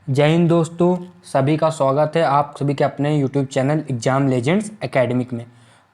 जय हिंद दोस्तों, सभी का स्वागत है आप सभी के अपने YouTube channel exam legends academic में।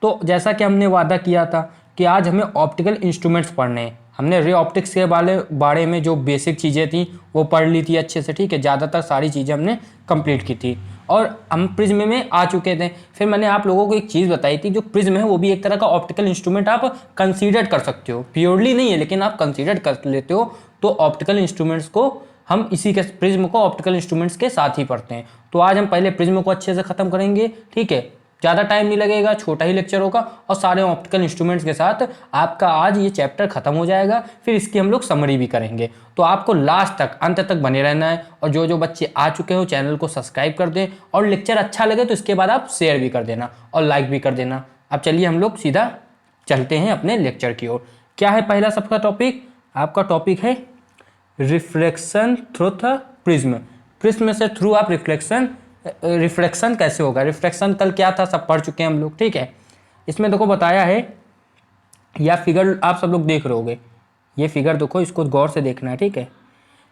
तो जैसा कि हमने वादा किया था कि आज हमें ऑप्टिकल इंस्ट्रूमेंट्स पढ़ने हैं। हमने रे ऑप्टिक्स के बारे में जो बेसिक चीज़ें थी वो पढ़ ली थी अच्छे से, ठीक है। ज़्यादातर सारी चीज़ें हमने कंप्लीट की थी और हम प्रिज्म में आ चुके थे। फिर मैंने आप लोगों को एक चीज़ बताई थी, जो प्रिज्म है वो भी एक तरह का ऑप्टिकल इंस्ट्रूमेंट आप कंसीडर कर सकते हो। प्योरली नहीं है लेकिन आप कंसीडर कर लेते हो। तो ऑप्टिकल इंस्ट्रूमेंट्स को हम इसी के प्रिज्म को ऑप्टिकल इंस्ट्रूमेंट्स के साथ ही पढ़ते हैं। तो आज हम पहले प्रिज्म को अच्छे से खत्म करेंगे, ठीक है। ज़्यादा टाइम नहीं लगेगा, छोटा ही लेक्चर होगा और सारे ऑप्टिकल इंस्ट्रूमेंट्स के साथ आपका आज ये चैप्टर खत्म हो जाएगा। फिर इसकी हम लोग समरी भी करेंगे। तो आपको लास्ट तक, अंत तक बने रहना है। और जो जो बच्चे आ चुके हो चैनल को सब्सक्राइब कर दें और लेक्चर अच्छा लगे तो इसके बाद आप शेयर भी कर देना और लाइक भी कर देना। अब चलिए हम लोग सीधा चलते हैं अपने लेक्चर की ओर। क्या है पहला सबका टॉपिक? आपका टॉपिक है reflection through the prism. Prism से थ्रू आप रिफ्लेक्शन कैसे होगा। रिफ्लेक्शन कल क्या था सब पढ़ चुके हैं हम लोग, ठीक है। इसमें देखो बताया है, या फिगर आप सब लोग देख रहे होगे। ये फिगर देखो, इसको गौर से देखना है, ठीक है।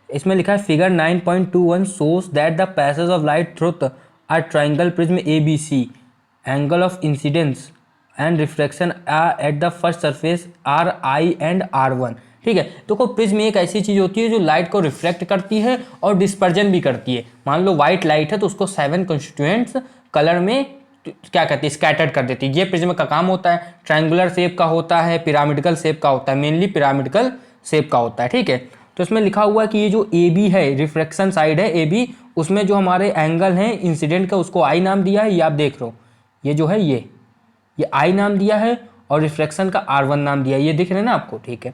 इसमें लिखा है figure 9.21 shows that the passage of light through a triangle prism ABC, angle of incidence and refraction are at the first surface RI and R1, ठीक है। देखो प्रिज्म एक ऐसी चीज़ होती है जो लाइट को रिफ्लेक्ट करती है और डिस्पर्जन भी करती है। मान लो वाइट लाइट है तो उसको 7 कंस्टिट्यूएंट्स कलर में क्या कहते हैं, स्कैटर्ड कर देती है। ये प्रिज्म का काम होता है। ट्रायंगुलर शेप का होता है, पिरामिडल शेप का होता है, मेनली पिरामिडल शेप का होता है, ठीक है। तो इसमें लिखा हुआ है कि ये जो ए बी है, रिफ्लेक्शन साइड है ए बी, उसमें जो हमारे एंगल हैं इंसिडेंट का उसको आई नाम दिया है। ये आप देख रहे हो, ये जो है ये आई नाम दिया है और रिफ्लेक्शन का R1 नाम दिया है। ये दिख रहे हैं ना आपको, ठीक है।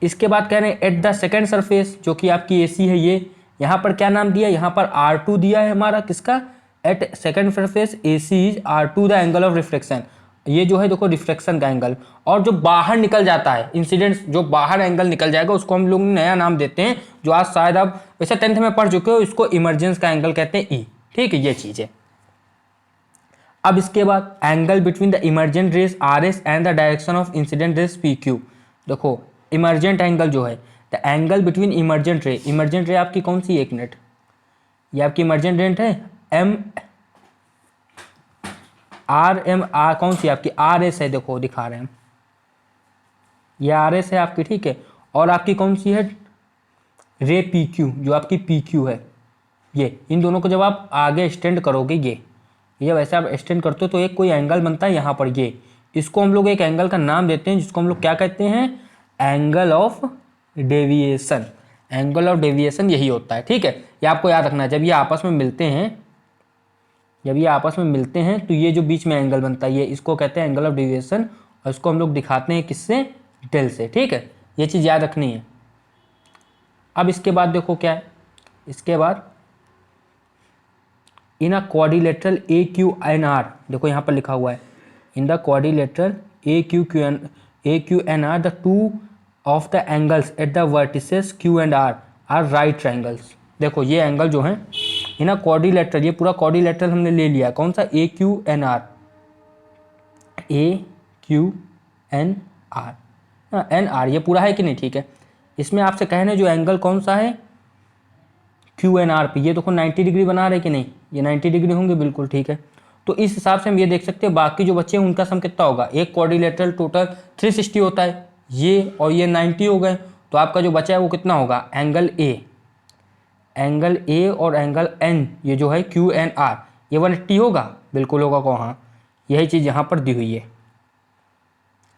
इसके बाद कह रहे हैं एट द सेकेंड सरफेस, जो कि आपकी AC है, ये यहाँ पर क्या नाम दिया है, यहाँ पर R2 दिया है हमारा, किसका? At second surface AC is R2 the angle of reflection. ये जो है देखो रिफ्लेक्शन का एंगल। और जो बाहर निकल जाता है इंसिडेंट, जो बाहर एंगल निकल जाएगा उसको हम लोग नया नाम देते हैं, जो आज शायद आप वैसे 10th में पढ़ चुके हो, इसको इमरजेंस का एंगल कहते हैं E, ठीक है। ये चीज़ है। अब इसके बाद angle between the emergent rays RS and the direction of incident rays PQ। देखो इमरजेंट एंगल जो है, the angle between emergent ray आपकी कौन सी? एक मिनट, ये आपकी इमरजेंट रेट है RMR, कौन सी आपकी? RS है, देखो दिखा रहे हैं, ये RS है आपकी, ठीक है। और आपकी कौन सी है? रे PQ, जो आपकी PQ है। ये इन दोनों को जब आप आगे एक्सटेंड करोगे, ये वैसे आप एक्सटेंड करते हो तो एक कोई एंगल बनता है यहाँ पर। ये इसको हम लोग एक एंगल का नाम देते हैं जिसको हम लोग क्या कहते हैं? Angle of deviation. Angle of deviation यही होता है, ठीक है। ये आपको याद रखना है। जब ये आपस में मिलते हैं तो ये जो बीच में एंगल बनता है, ये इसको कहते हैं एंगल ऑफ डेविएशन। और इसको हम लोग दिखाते हैं किससे? डेल से, ठीक है। ये चीज़ याद रखनी है। अब इसके बाद देखो क्या है, इसके बाद इन अ क्वाड्रिलेटरल AQNR, देखो यहाँ पर लिखा हुआ है in the quadrilateral AQNR the two of the angles at the vertices Q and R are right triangles. देखो ये एंगल जो है इन अ क्वाड्रिलेटरल, ये पूरा क्वाड्रिलेटरल हमने ले लिया। कौन सा? AQNR, NR, ये पूरा है कि नहीं, ठीक है। इसमें आपसे कहने जो एंगल कौन सा है? QNR पे। ये देखो 90 डिग्री बना रहे कि नहीं? ये 90 डिग्री होंगे, बिल्कुल, ठीक है। तो इस हिसाब से हम ये देख सकते हैं बाकी जो बच्चे हैं उनका सम कितना होगा। एक क्वाड्रिलेटरल टोटल 360 होता है, ये और ये 90 हो गए। तो आपका जो बचा है वो कितना होगा? एंगल A और एंगल N, ये जो है QNR, ये 180 होगा, बिल्कुल होगा को, हाँ। यही चीज़ यहाँ पर दी हुई है,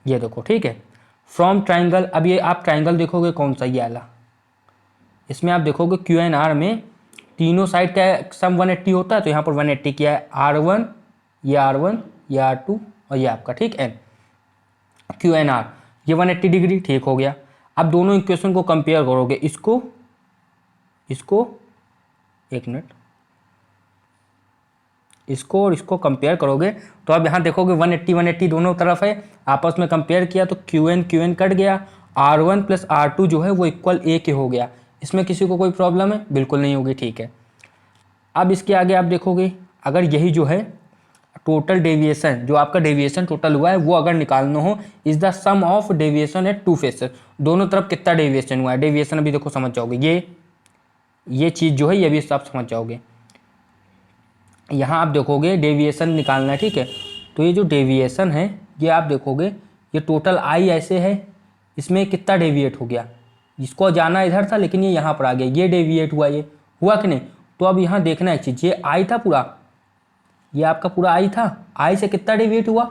ये देखो, ठीक है। फ्रॉम ट्राइंगल, अब ये आप ट्राइंगल देखोगे कौन सा? ये वाला। इसमें आप देखोगे QNR में तीनों साइड का सम 180 होता है, तो यहाँ पर 180 किया है। R1, ये R2 और ये आपका, ठीक है, QNR, ये 180 डिग्री, ठीक हो गया। अब दोनों इक्वेशन को कंपेयर करोगे, इसको एक मिनट, इसको और इसको कंपेयर करोगे तो अब यहाँ देखोगे 180 दोनों तरफ है, आपस में कंपेयर किया तो QN कट गया। R1 प्लस R2 जो है वो इक्वल A के हो गया। इसमें किसी को कोई प्रॉब्लम है? बिल्कुल नहीं होगी, ठीक है। अब इसके आगे आप देखोगे, अगर यही जो है टोटल डेविएशन, जो आपका डेविएशन टोटल हुआ है वो अगर निकालना हो, is the sum of deviation at two faces, दोनों तरफ कितना डेविएशन हुआ है। डेविएशन अभी देखो समझ जाओगे, ये चीज़ जो है ये भी आप समझ जाओगे। यहाँ आप देखोगे डेविएशन निकालना है, ठीक है। तो ये जो डेविएशन है ये आप देखोगे ये टोटल आई ऐसे है, इसमें कितना डेविएट हो गया, इसको जाना इधर था लेकिन ये यहाँ पर आ गया, ये डेविएट हुआ, ये हुआ कि नहीं। तो अब यहाँ देखना एक चीज़, ये आई था पूरा, ये आपका पूरा आई था, आई से कितना डेविएट हुआ,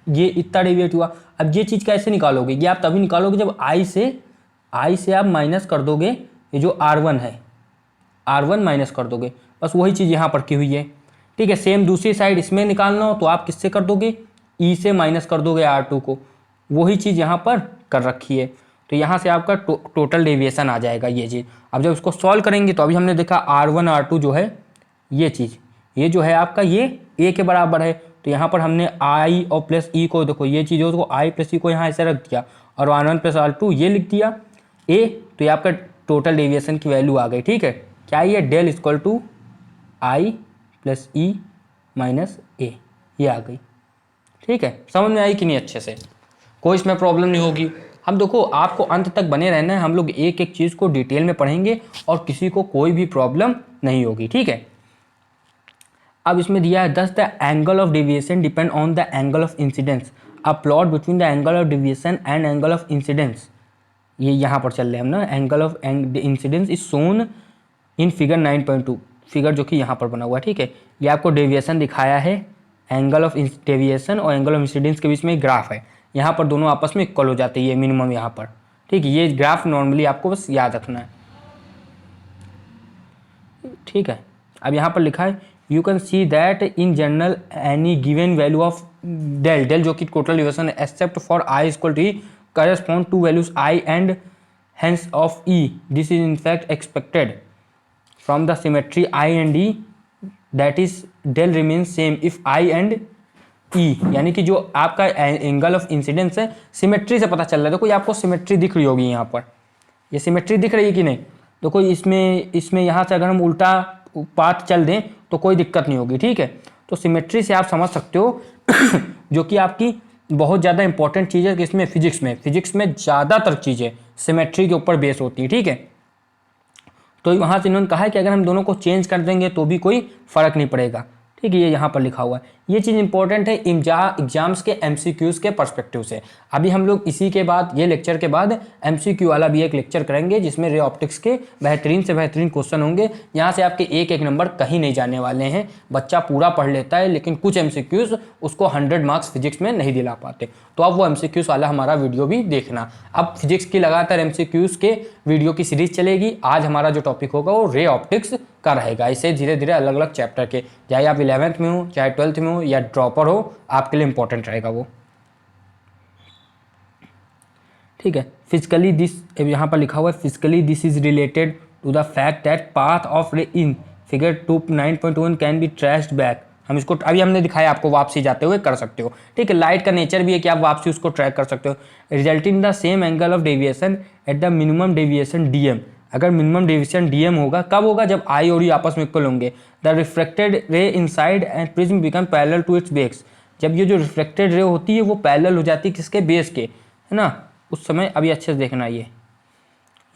ये इतना डेविएट हुआ। अब ये चीज़ कैसे निकालोगे, ये आप तभी निकालोगे जब आई से आप माइनस कर दोगे ये जो R1 है, R1 माइनस कर दोगे, बस वही चीज़ यहाँ पर की हुई है, ठीक है। सेम दूसरी साइड इसमें निकालना हो तो आप किससे कर दोगे, E से माइनस कर दोगे R2 को, वही चीज़ यहाँ पर कर रखी है। तो यहाँ से आपका टोटल डेविएशन आ जाएगा ये चीज़। अब जब इसको सॉल्व करेंगे तो अभी हमने देखा R1 R2 जो है ये चीज़, ये जो है आपका ये A के बराबर है, तो यहाँ पर हमने I और प्लस E को देखो ये चीज़ हो तो I प्लस E को यहाँ ऐसे रख दिया और R1 प्लस R2 ये लिख दिया A, तो ये आपका टोटल डेविएशन की वैल्यू आ गई, ठीक है। क्या ये del equal to I plus E minus A, ये आ गई, ठीक है। समझ में आई कि नहीं, अच्छे से कोई इसमें प्रॉब्लम नहीं होगी। हम देखो आपको अंत तक बने रहना है, हम लोग एक एक चीज़ को डिटेल में पढ़ेंगे और किसी को कोई भी प्रॉब्लम नहीं होगी, ठीक है। अब इसमें दिया है 10 the angle of deviation depend on the angle of incidence, a plot between the angle of deviation and angle of incidence, ये यहाँ पर चल रहे हैं हम ना, angle of incidence is shown in figure 9.2, figure जो कि यहाँ पर बना हुआ है, ठीक है। ये आपको डेविएशन दिखाया है, एंगल ऑफ डेविएशन और एंगल ऑफ इंसिडेंस के बीच में एक ग्राफ है, यहाँ पर दोनों आपस में इक्वल हो जाते हैं, ये मिनिमम यहाँ पर, ठीक है। ये ग्राफ नॉर्मली आपको बस याद रखना है, ठीक है। अब यहाँ पर लिखा है you can see that in general any given value of del, del जो कि टोटल डेविएशन है, except for i equal to correspond to values I and hence of E. This is in fact expected from the symmetry I and E, that is del remains same if I and E, यानी कि जो आपका angle of incidence है symmetry से पता चल रहा है। देखो ये आपको सिमेट्री दिख रही होगी, यहाँ पर ये सिमेट्री दिख रही है कि नहीं, देखो इसमें यहाँ से अगर हम उल्टा पाथ चल दें तो कोई दिक्कत नहीं होगी, ठीक है। तो सिमेट्री से आप समझ सकते हो जो कि आपकी बहुत ज़्यादा इंपॉर्टेंट चीज़ है कि इसमें फिजिक्स में ज़्यादातर चीज़ें सिमेट्री के ऊपर बेस होती है, ठीक है। तो वहाँ से इन्होंने कहा है कि अगर हम दोनों को चेंज कर देंगे तो भी कोई फ़र्क नहीं पड़ेगा, ठीक है। ये यहाँ पर लिखा हुआ है, ये चीज़ इंपॉर्टेंट है एग्जाम्स के MCQs के पर्सपेक्टिव से। अभी हम लोग इसी के बाद ये लेक्चर के बाद MCQ वाला भी एक लेक्चर करेंगे जिसमें रे ऑप्टिक्स के बेहतरीन से बेहतरीन क्वेश्चन होंगे। यहाँ से आपके एक एक नंबर कहीं नहीं जाने वाले हैं, बच्चा पूरा पढ़ लेता है लेकिन कुछ MCQs उसको 100 मार्क्स फिजिक्स में नहीं दिला पाते, तो अब वो MCQs वाला हमारा वीडियो भी देखना। अब फिजिक्स की लगातार MCQs के वीडियो की सीरीज चलेगी। आज हमारा जो टॉपिक होगा वो रे ऑप्टिक्स का रहेगा। इसे धीरे धीरे अलग अलग चैप्टर के, चाहे आप 11th में हो चाहे 12th में हो या ड्रॉपर हो, आपके लिए इंपॉर्टेंट रहेगा वो, ठीक है। फिजिकली दिस, यहाँ पर लिखा हुआ है physically this is related to the fact that path of ray in figure 9.1 can be traced back. हम इसको अभी हमने दिखाया, आपको वापसी जाते हुए कर सकते हो, ठीक है। लाइट का नेचर भी है कि आप वापसी उसको ट्रैक कर सकते हो। Resulting the same angle of deviation at the minimum deviation DM, अगर मिनिमम डेविएशन DM होगा कब होगा, जब I और E आपस में इक्वल होंगे। The reflected ray inside and prism become parallel to its base, जब ये जो रिफ्लेक्टेड रे होती है वो पैरेलल हो जाती है किसके, बेस के, है ना। उस समय अभी अच्छे से देखना, ये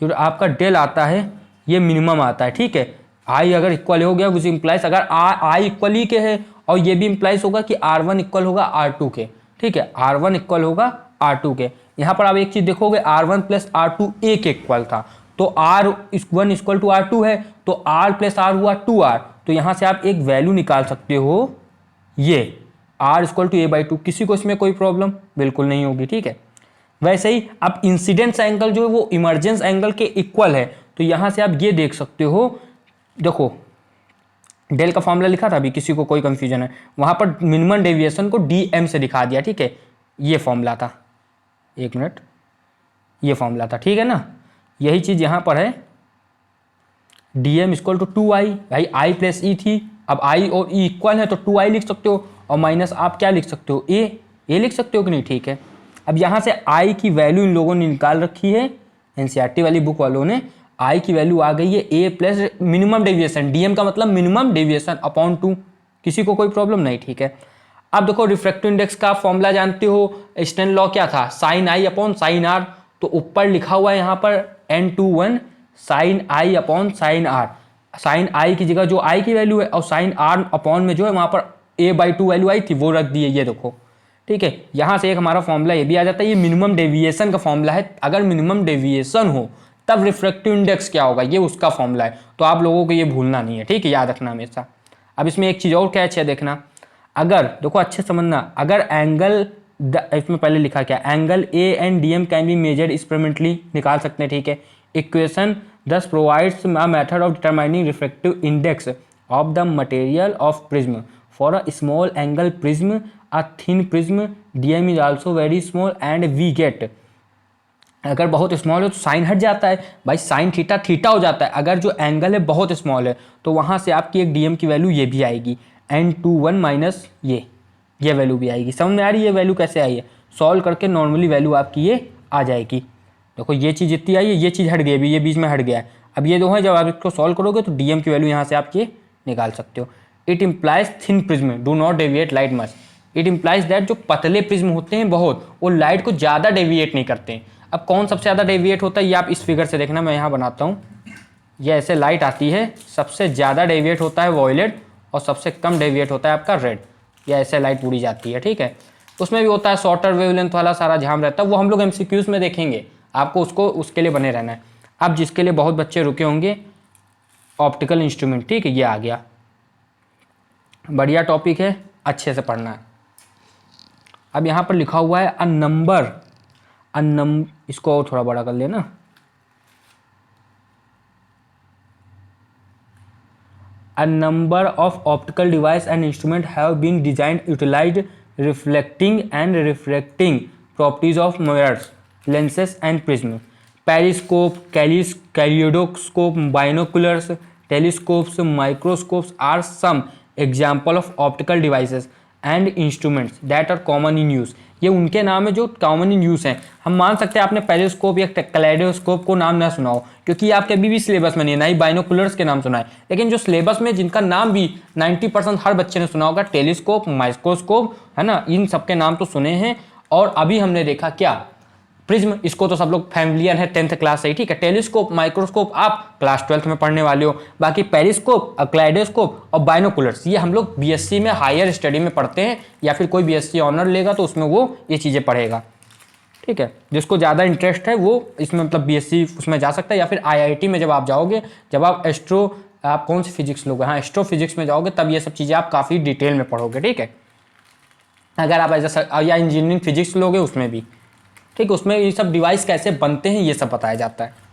जो आपका डेल आता है ये मिनिमम आता है, ठीक है। I अगर इक्वल हो गया विच इम्प्लाइज, अगर I इक्वल ही के है और ये भी इम्प्लाइज होगा कि R1 इक्वल होगा R2 के, ठीक है। R1 इक्वल होगा R2 के। यहाँ पर आप एक चीज़ देखोगे R1 प्लस R2 एक इक्वल था, तो R1 इक्वल टू R2 है, तो R प्लस R हुआ 2R, तो यहाँ से आप एक वैल्यू निकाल सकते हो, ये R इक्वल टू A/2। किसी को इसमें कोई प्रॉब्लम बिल्कुल नहीं होगी, ठीक है। वैसे ही अब इंसिडेंस एंगल जो है वो इमर्जेंस एंगल के इक्वल है, तो यहाँ से आप ये देख सकते हो, देखो डेल का फॉर्मूला लिखा था, अभी किसी को कोई कंफ्यूजन है, वहाँ पर मिनिमम डेविएशन को DM से दिखा दिया, ठीक है। ये फॉर्मूला था, एक मिनट, ये फॉर्मूला था, ठीक है ना। यही चीज़ यहाँ पर है, DM इक्वल टू 2I, भाई I प्लस E थी, अब I और E इक्वल है तो 2I लिख सकते हो, और माइनस आप क्या लिख सकते हो, A लिख सकते हो कि नहीं, ठीक है। अब यहाँ से I की वैल्यू इन लोगों ने निकाल रखी है, NCERT वाली बुक वालों ने, I की वैल्यू आ गई है A plus minimum deviation, DM का मतलब मिनिमम डेविएशन अपॉन 2, किसी को कोई प्रॉब्लम नहीं, ठीक है। अब देखो रिफ्रैक्टिव इंडेक्स का फॉर्मूला जानते हो, स्टैन लॉ क्या था, sin I upon sin R, तो ऊपर लिखा हुआ है यहाँ पर N21 sine I upon sine r, sine i की जगह जो आई की वैल्यू है और साइन आर अपॉन में जो है वहाँ पर a/2 वैल्यू आई थी वो रख दी है, ये देखो। ठीक है, यहाँ से एक हमारा फॉर्मूला ये भी आ जाता है, ये मिनिमम डेविएशन का फॉर्मूला है। अगर मिनिमम डेविएशन हो तब रिफ्रैक्टिव इंडेक्स क्या होगा, ये उसका फॉर्मूला है। तो आप लोगों को ये भूलना नहीं है, ठीक है, याद रखना हमेशा। अब इसमें एक चीज़ और कैच है, देखना, अगर देखो अच्छे समझना, अगर एंगल इसमें पहले लिखा क्या, angle A and D M can be measured experimentally, निकाल सकते हैं, ठीक है। इक्वेशन दस provides a method of determining refractive index of the material of prism for a small angle prism, a thin prism, D M is also very small and we get, अगर बहुत small है तो sign हट जाता है भाई, sine theta theta हो जाता है। अगर जो एंगल है बहुत स्मॉल है तो वहाँ से आपकी एक डीएम की वैल्यू ये भी आएगी, n21 माइनस ये वैल्यू भी आएगी। समझ में आ रही है ये वैल्यू कैसे आई है, सॉल्व करके नॉर्मली वैल्यू आपकी ये आ जाएगी। देखो ये चीज़ इतनी आई है, ये चीज़ हट गई, अभी ये बीच में हट गया है। अब ये दो है, जब आप इसको सॉल्व करोगे तो डीएम की वैल्यू यहाँ से आप ये निकाल सकते हो। It implies thin prism do not deviate light much, it implies that जो पतले प्रिज्म होते हैं बहुत, वो लाइट को ज़्यादा डेविएट नहीं करते हैं। अब कौन सबसे ज़्यादा डेविएट होता है ये आप इस फिगर से देखना, मैं यहाँ बनाता हूँ। ये ऐसे लाइट आती है, सबसे ज़्यादा डेविएट होता है वॉयलेट और सबसे कम डेविएट होता है आपका रेड। ये ऐसे लाइट पूरी जाती है, ठीक है। उसमें भी होता है शॉर्टर वेवलेंथ वाला सारा झाम रहता है, वो हम लोग एमसीक्यूज में देखेंगे, आपको उसके लिए बने रहना है। अब जिसके लिए बहुत बच्चे रुके होंगे, ऑप्टिकल इंस्ट्रूमेंट, ठीक है, ये आ गया, बढ़िया टॉपिक है, अच्छे से पढ़ना है। अब यहाँ पर लिखा हुआ है अ नंबर, इसको और थोड़ा बड़ा कर लेना, a number of optical device and instrument have been designed utilized reflecting and refracting properties of mirrors, lenses and prism. Periscope, kaleidoscope, binoculars, telescopes, microscopes are some example of optical devices and instruments that are common in use. ये उनके नाम है जो common in use हैं। हम मान सकते हैं आपने पेरिस्कोप या कैलेडोस्कोप को नाम ना सुना हो, क्योंकि आपके अभी भी सिलेबस में नहीं है, ना ही बाइनोकुलर्स के नाम सुना है। लेकिन जो सिलेबस में जिनका नाम भी 90% हर बच्चे ने सुना होगा, टेलीस्कोप, माइक्रोस्कोप, है ना, इन सबके नाम तो सुने हैं। और अभी हमने देखा क्या, प्रिज्म, इसको तो सब लोग फैमिलियर है 10th क्लास से ही, ठीक है। टेलीस्कोप, माइक्रोस्कोप आप क्लास 12th में पढ़ने वाले हो। बाकी पेरिस्कोप, क्लेडोस्कोप और बाइनोकुलर्स ये हम लोग बीएससी में हायर स्टडी में पढ़ते हैं, या फिर कोई बीएससी ऑनर लेगा तो उसमें वो ये चीज़ें पढ़ेगा, ठीक है। जिसको ज़्यादा इंटरेस्ट है वो इसमें मतलब बीएससी उसमें जा सकता है, या फिर आईआईटी में जब आप जाओगे, जब आप आप कौन सी फिजिक्स लोगे, हाँ एस्ट्रोफिजिक्स में जाओगे, तब ये सब चीज़ें आप काफ़ी डिटेल में पढ़ोगे, ठीक है। अगर आप ऐसा या इंजीनियरिंग फिजिक्स लोगे उसमें भी, ठीक है, उसमें ये सब डिवाइस कैसे बनते हैं ये सब बताया जाता है।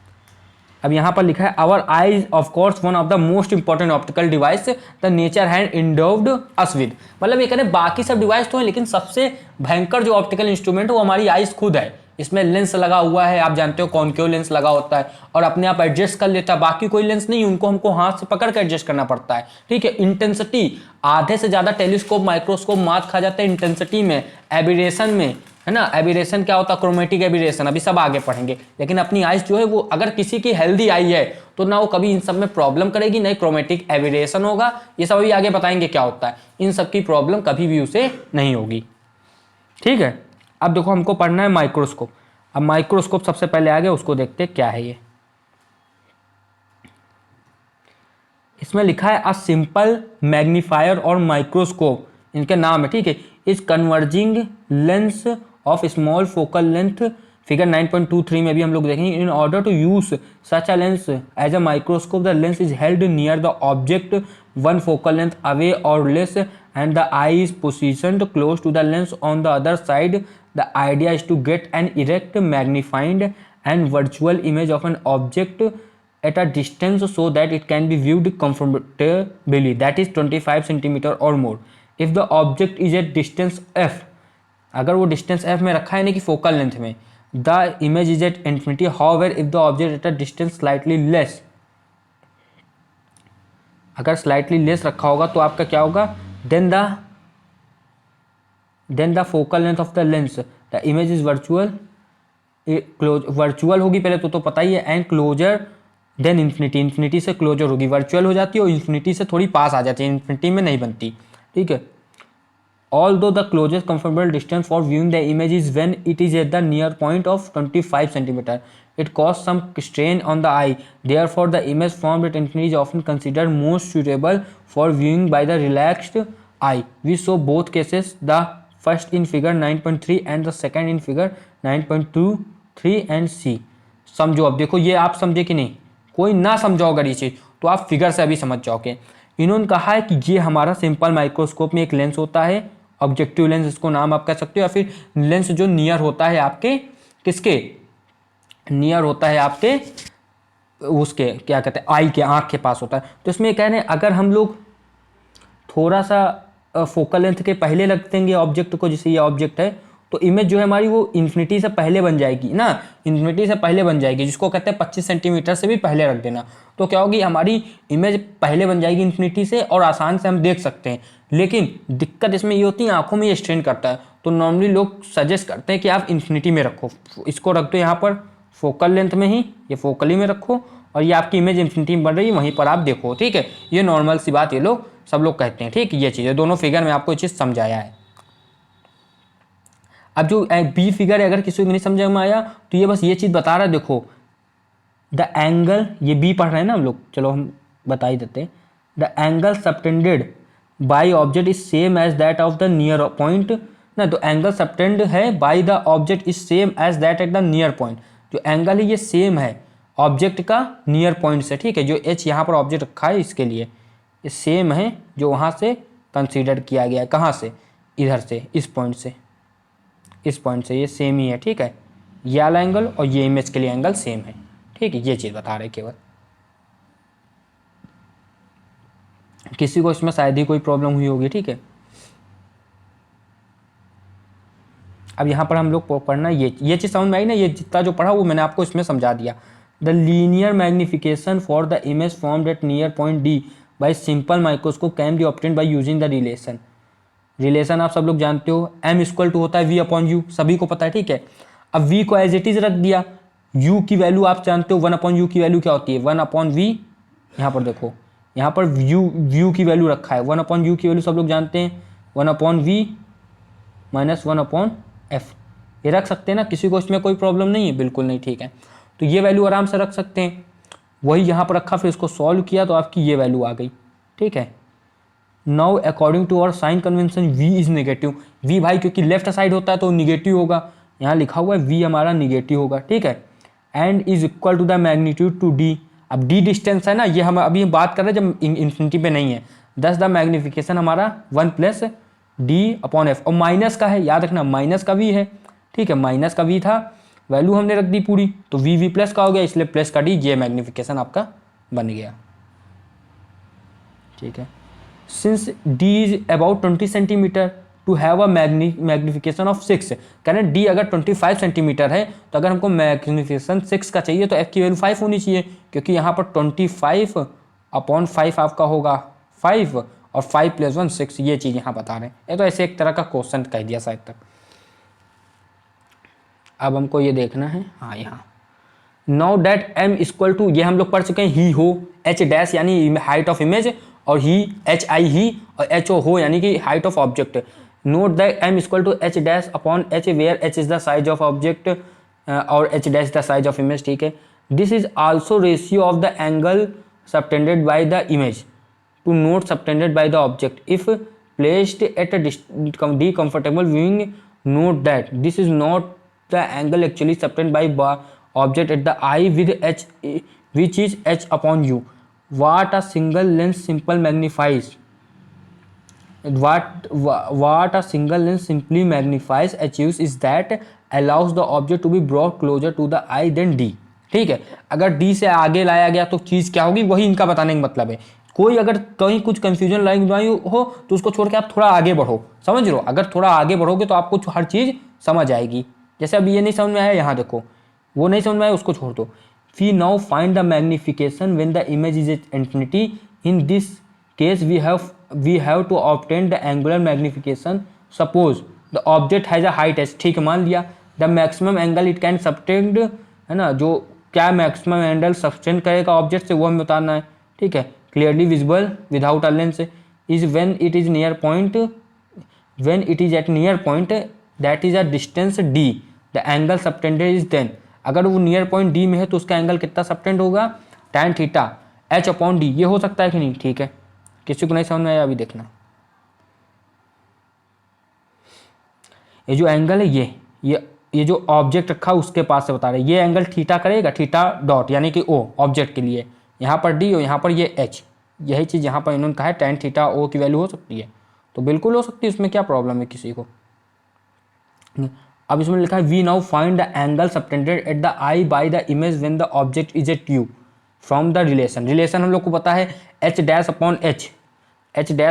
अब यहाँ पर लिखा है our eyes of course one of the most important optical device the nature हैंड इंडोव्ड अस विद, मतलब ये कह बाकी सब डिवाइस तो है लेकिन सबसे भयंकर जो ऑप्टिकल इंस्ट्रूमेंट है वो हमारी आईज खुद है। इसमें लेंस लगा हुआ है, आप जानते हो कॉनकेव लेंस लगा होता है और अपने आप एडजस्ट कर लेता है, बाकी कोई लेंस नहीं, उनको हमको हाथ से पकड़ कर एडजस्ट करना पड़ता है, ठीक है। इंटेंसिटी आधे से ज़्यादा टेलीस्कोप, माइक्रोस्कोप मात खा जाते हैं इंटेंसिटी में, एबिरेशन में, है ना। एबिरेशन क्या होता है, क्रोमेटिक एबिरेशन, अभी सब आगे पढ़ेंगे। लेकिन अपनी आइज जो है वो अगर किसी की हेल्दी आई है तो ना वो कभी इन सब में प्रॉब्लम करेगी, ना क्रोमेटिक एबिरेशन होगा, ये सब अभी आगे बताएंगे क्या होता है, इन सब की प्रॉब्लम कभी भी उसे नहीं होगी, ठीक है। अब देखो हमको पढ़ना है माइक्रोस्कोप। अब माइक्रोस्कोप सबसे पहले आ गया, उसको देखते क्या है ये। इसमें लिखा है अ सिंपल मैग्नीफायर और माइक्रोस्कोप, इनके नाम है, ठीक है। Is converging lens of small focal length, figure 9.23 में भी हम लोग देखेंगे। In order to use such a lens as a microscope the lens is held near the object one focal length away और less and the eye is positioned close to the lens on the other side. The idea is to get an erect, magnified and virtual image of an object at a distance so that it can be viewed comfortably, that is 25 centimeter or more. If the object is at distance f, अगर वो distance f में रखा है नहीं कि focal length में, the image is at infinity. However, if the object at a distance slightly less, अगर slightly less रखा होगा तो आपका क्या होगा, then the focal length of the lens, the image is virtual, virtual होगी पहले तो पता ही है, and closer then infinity, infinity से क्लोजर होगी, वर्चुअल हो जाती है और इन्फिनिटी से थोड़ी पास आ जाती है, इन्फिनिटी में नहीं बनती, ठीक है। Although the closest comfortable distance for viewing the image is when it is at the near point of 25 centimeter. It causes some strain on the eye. Therefore, the image formed at infinity is often considered most suitable for viewing by the relaxed eye. We saw both cases, the first in figure 9.3 and the second in figure 9.23 and C. समझो, अब देखो ये आप समझे कि नहीं, कोई ना समझो अगर ये चीज़ तो आप फिगर से अभी समझ जाओगे। इन्होंने कहा है कि ये हमारा सिंपल माइक्रोस्कोप में एक लेंस होता है, ऑब्जेक्टिव लेंस इसको नाम आप कह सकते हो, या फिर लेंस जो नियर होता है आपके, किसके नियर होता है आपके, उसके क्या कहते हैं आई के, आँख के पास होता है। तो इसमें कह रहे हैं अगर हम लोग थोड़ा सा फोकल लेंथ के पहले रख देंगे ऑब्जेक्ट को, जैसे ये ऑब्जेक्ट है, तो इमेज जो है हमारी वो इन्फिनिटी से पहले बन जाएगी ना, इन्फिनिटी से पहले बन जाएगी, जिसको कहते हैं 25 सेंटीमीटर से भी पहले रख देना। तो क्या होगी, हमारी इमेज पहले बन जाएगी इन्फिनिटी से और आसान से हम देख सकते हैं। लेकिन दिक्कत इसमें ये होती है, आंखों में ये स्ट्रेन करता है, तो नॉर्मली लोग सजेस्ट करते हैं कि आप इन्फिनिटी में रखो, इसको रख दो यहाँ पर फोकल लेंथ में ही, ये फोकली में रखो, और ये आपकी इमेज इन्फिनिटी में बन रही है, वहीं पर आप देखो। ठीक है, ये नॉर्मल सी बात ये लोग सब लोग कहते हैं। ठीक, ये चीज़ है, दोनों फिगर में आपको ये चीज़ समझाया है। अब जो बी फिगर है, अगर किसी को नहीं समझ में आया तो ये बस ये चीज़ बता रहा है, देखो द एंगल, ये बी पढ़ रहे हैं ना हम लोग, चलो हम बता ही देते हैं। The angle subtended by object is same as that of the near point ना, तो एंगल सबटेंड है by the object is same as that at the near point. जो एंगल है ये सेम है ऑब्जेक्ट का नियर पॉइंट से। ठीक है, जो एच यहाँ पर ऑब्जेक्ट रखा है इसके लिए ये सेम है जो वहाँ से कंसीडर किया गया है, कहाँ से, इधर से, इस पॉइंट से, इस पॉइंट से, ये सेम ही है। ठीक है, ये वाला एंगल और ये इमेज के लिए एंगल सेम है। ठीक है, ये चीज़ बता रहे केवल, किसी को इसमें शायद ही कोई प्रॉब्लम हुई होगी। ठीक है, अब यहाँ पर हम लोग पढ़ना ये चीज़ समझ में आई ना, ये जितना जो पढ़ा वो मैंने आपको इसमें समझा दिया। The linear magnification for the image formed at near point D bye simple microscope can be obtained by using the relation आप सब लोग जानते हो, m इक्वल टू होता है v अपॉन यू, सभी को पता है। ठीक है, अब v को एज इट इज रख दिया, u की वैल्यू आप जानते हो, 1 अपॉन यू की वैल्यू क्या होती है, 1 अपॉन v। यहाँ पर देखो, यहाँ पर u की वैल्यू रखा है, 1 अपॉन यू की वैल्यू सब लोग जानते हैं, 1 upon v minus 1 upon f, ये रख सकते हैं ना, किसी को इसमें कोई प्रॉब्लम नहीं है, बिल्कुल नहीं। ठीक है, तो ये वैल्यू आराम से रख सकते हैं, वही यहाँ पर रखा, फिर इसको सॉल्व किया तो आपकी ये वैल्यू आ गई। ठीक है, now according to our sign convention v is negative, v भाई क्योंकि लेफ्ट साइड होता है तो निगेटिव होगा, यहाँ लिखा हुआ है v हमारा निगेटिव होगा। ठीक है, and is equal to the magnitude to d, अब d डिस्टेंस है ना, ये हम अभी बात कर रहे हैं जब इन्फिनिटी पे नहीं है, दस द मैग्निफिकेशन हमारा 1 प्लस d अपॉन f, और माइनस का है, याद रखना माइनस का v है। ठीक है, माइनस का v था, वैल्यू हमने रख दी पूरी, तो v प्लस का हो गया, इसलिए प्लस का d, ये मैग्निफिकेशन आपका बन गया। ठीक है, since d is about 20 centimetre to have a magnification of 6, कहना d अगर 25 सेंटीमीटर है तो अगर हमको मैग्निफिकेशन 6 का चाहिए तो f की वैल्यू 5 होनी चाहिए, क्योंकि यहाँ पर 25 अपॉन 5 आपका होगा 5 और 5 प्लस 1 6, ये चीज़ यहाँ बता रहे हैं। ये तो ऐसे एक तरह का क्वेश्चन कह दिया शायद तक। अब हमको ये देखना है, हाँ यहाँ now that m equal to, ये हम लोग पढ़ चुके हैं, ही हो, h डैश यानी हाइट ऑफ इमेज, और ही एच आई ही, और एच ओ हो यानी कि height of object. Note that m equal to h dash upon h where h is the size of object और h dash the size of image. ठीक है, this is also ratio of the angle subtended by the image to note subtended by the object if placed at the comfortable viewing, note that this is not the angle actually subtended by object at the eye with h which is h upon u. What a single lens simple magnifies, what a single lens simply magnifies achieves is that allows the object to be brought closer to the eye than d। ठीक है, अगर d से आगे लाया गया तो चीज़ क्या होगी, वही इनका बताने का मतलब है। कोई अगर कहीं कुछ कंफ्यूजन लाइन हो तो उसको छोड़ के आप थोड़ा आगे बढ़ो, समझ लो, अगर थोड़ा आगे बढ़ोगे तो आपको हर चीज़ समझ आएगी। जैसे अब ये नहीं समझ में आया, यहाँ देखो, वो नहीं समझ में आया, उसको छोड़ दो। We now find the magnification when the image is at infinity. In this case, we have to obtain the angular magnification. Suppose the object has a height h, ठीक है, मान लिया, the maximum angle it can subtend, है ना, जो क्या maximum angle subtend करेगा object से वो हमें बताना है। ठीक है, clearly visible without a lens is when it is near point when it is at near point that is a distance D the angle subtended is then, अगर वो नियर पॉइंट डी में है तो उसका एंगल कितना subtend होगा, tan theta h upon D. ये हो सकता है कि नहीं, ठीक है, किसी को नहीं समझ में आया अभी देखना। ये जो एंगल है ये जो ऑब्जेक्ट रखा उसके पास से बता रहे हैं, ये एंगल थीटा करेगा, थीटा डॉट यानी कि ओ ऑब्जेक्ट के लिए, यहाँ पर डी और यहाँ पर ये एच, यही चीज़ यहाँ पर इन्होंने कहा है tan थीटा ओ की वैल्यू हो सकती है, तो बिल्कुल हो सकती है, इसमें क्या प्रॉब्लम है किसी को। अब इसमें लिखा है we now find the angle subtended at the eye by the image when the object is at U from the relation हम लोग को पता है H dash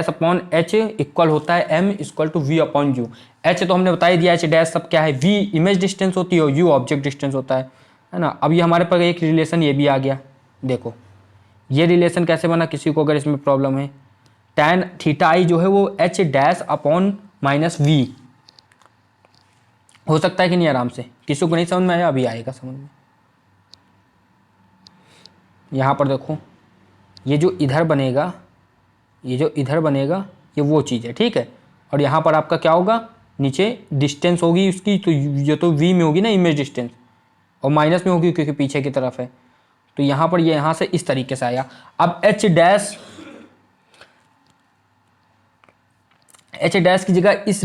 upon H equal होता है M equal to V upon U. H तो हमने बता ही दिया, एच डैश सब क्या है, वी इमेज डिस्टेंस होती है और यू ऑब्जेक्ट डिस्टेंस होता है ना। अब ये हमारे पास एक रिलेशन ये भी आ गया, देखो ये रिलेशन कैसे बना, किसी को अगर इसमें प्रॉब्लम है, tan थीटा आई जो है वो H dash upon minus V हो सकता है कि नहीं, आराम से, किसी को नहीं समझ में आया अभी आएगा समझ में। यहाँ पर देखो ये जो इधर बनेगा ये वो चीज़ है, ठीक है, और यहाँ पर आपका क्या होगा, नीचे डिस्टेंस होगी उसकी, तो ये तो वी में होगी ना इमेज डिस्टेंस, और माइनस में होगी क्योंकि पीछे की तरफ है, तो यहाँ पर ये यहाँ से इस तरीके से आया। अब एच डैश की जगह इस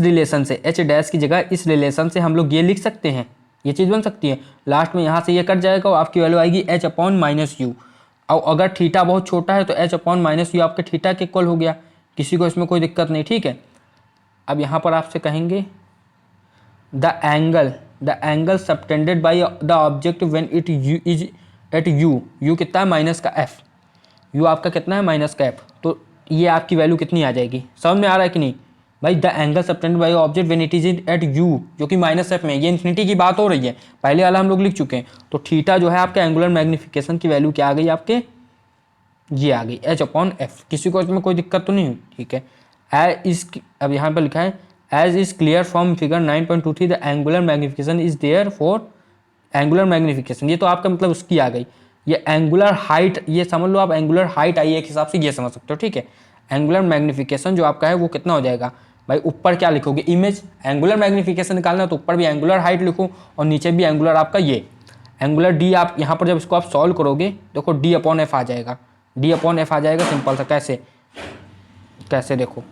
रिलेशन से हम लोग ये लिख सकते हैं, ये चीज़ बन सकती है, लास्ट में यहाँ से ये कट जाएगा और आपकी वैल्यू आएगी एच अपॉन माइनस यू। और अगर थीटा बहुत छोटा है तो एच अपॉन माइनस यू आपके थीटा के इक्वल हो गया, किसी को इसमें कोई दिक्कत नहीं, ठीक है। अब यहाँ पर आपसे कहेंगे the angle subtended by the object when it U is at U कितना है, माइनस का एफ, यू आपका कितना है, माइनस का एफ, तो ये आपकी वैल्यू कितनी आ जाएगी, समझ में आ रहा है कि नहीं भाई। The angle subtended by object when it is at U, जो कि माइनस एफ में, ये इन्फिनिटी की बात हो रही है, पहले वाला हम लोग लिख चुके हैं, तो थीटा जो है आपके एंगुलर मैग्निफिकेशन की वैल्यू क्या आ गई आपके, ये आ गई एच अपॉन एफ। किसी को इसमें कोई दिक्कत तो नहीं हुई, ठीक है। अब यहाँ पर लिखा है as is clear from figure 9.23 the angular magnification is therefore angular magnification, ये तो आपका मतलब उसकी आ गई। ये एंगुलर हाइट, ये समझ लो आप एंगुलर हाइट आई एक हिसाब से ये समझ सकते हो, ठीक है। एंगुलर मैग्निफिकेशन जो आपका है वो कितना हो जाएगा भाई, ऊपर क्या लिखोगे, इमेज, एंगुलर मैग्निफिकेशन निकालना तो ऊपर भी एंगुलर हाइट लिखो और नीचे भी एंगुलर आपका ये एंगुलर डी। आप यहाँ पर जब इसको आप सॉल्व करोगे देखो डी अपॉन एफ आ जाएगा, डी अपॉन एफ आ जाएगा, सिंपल सा, कैसे देखो,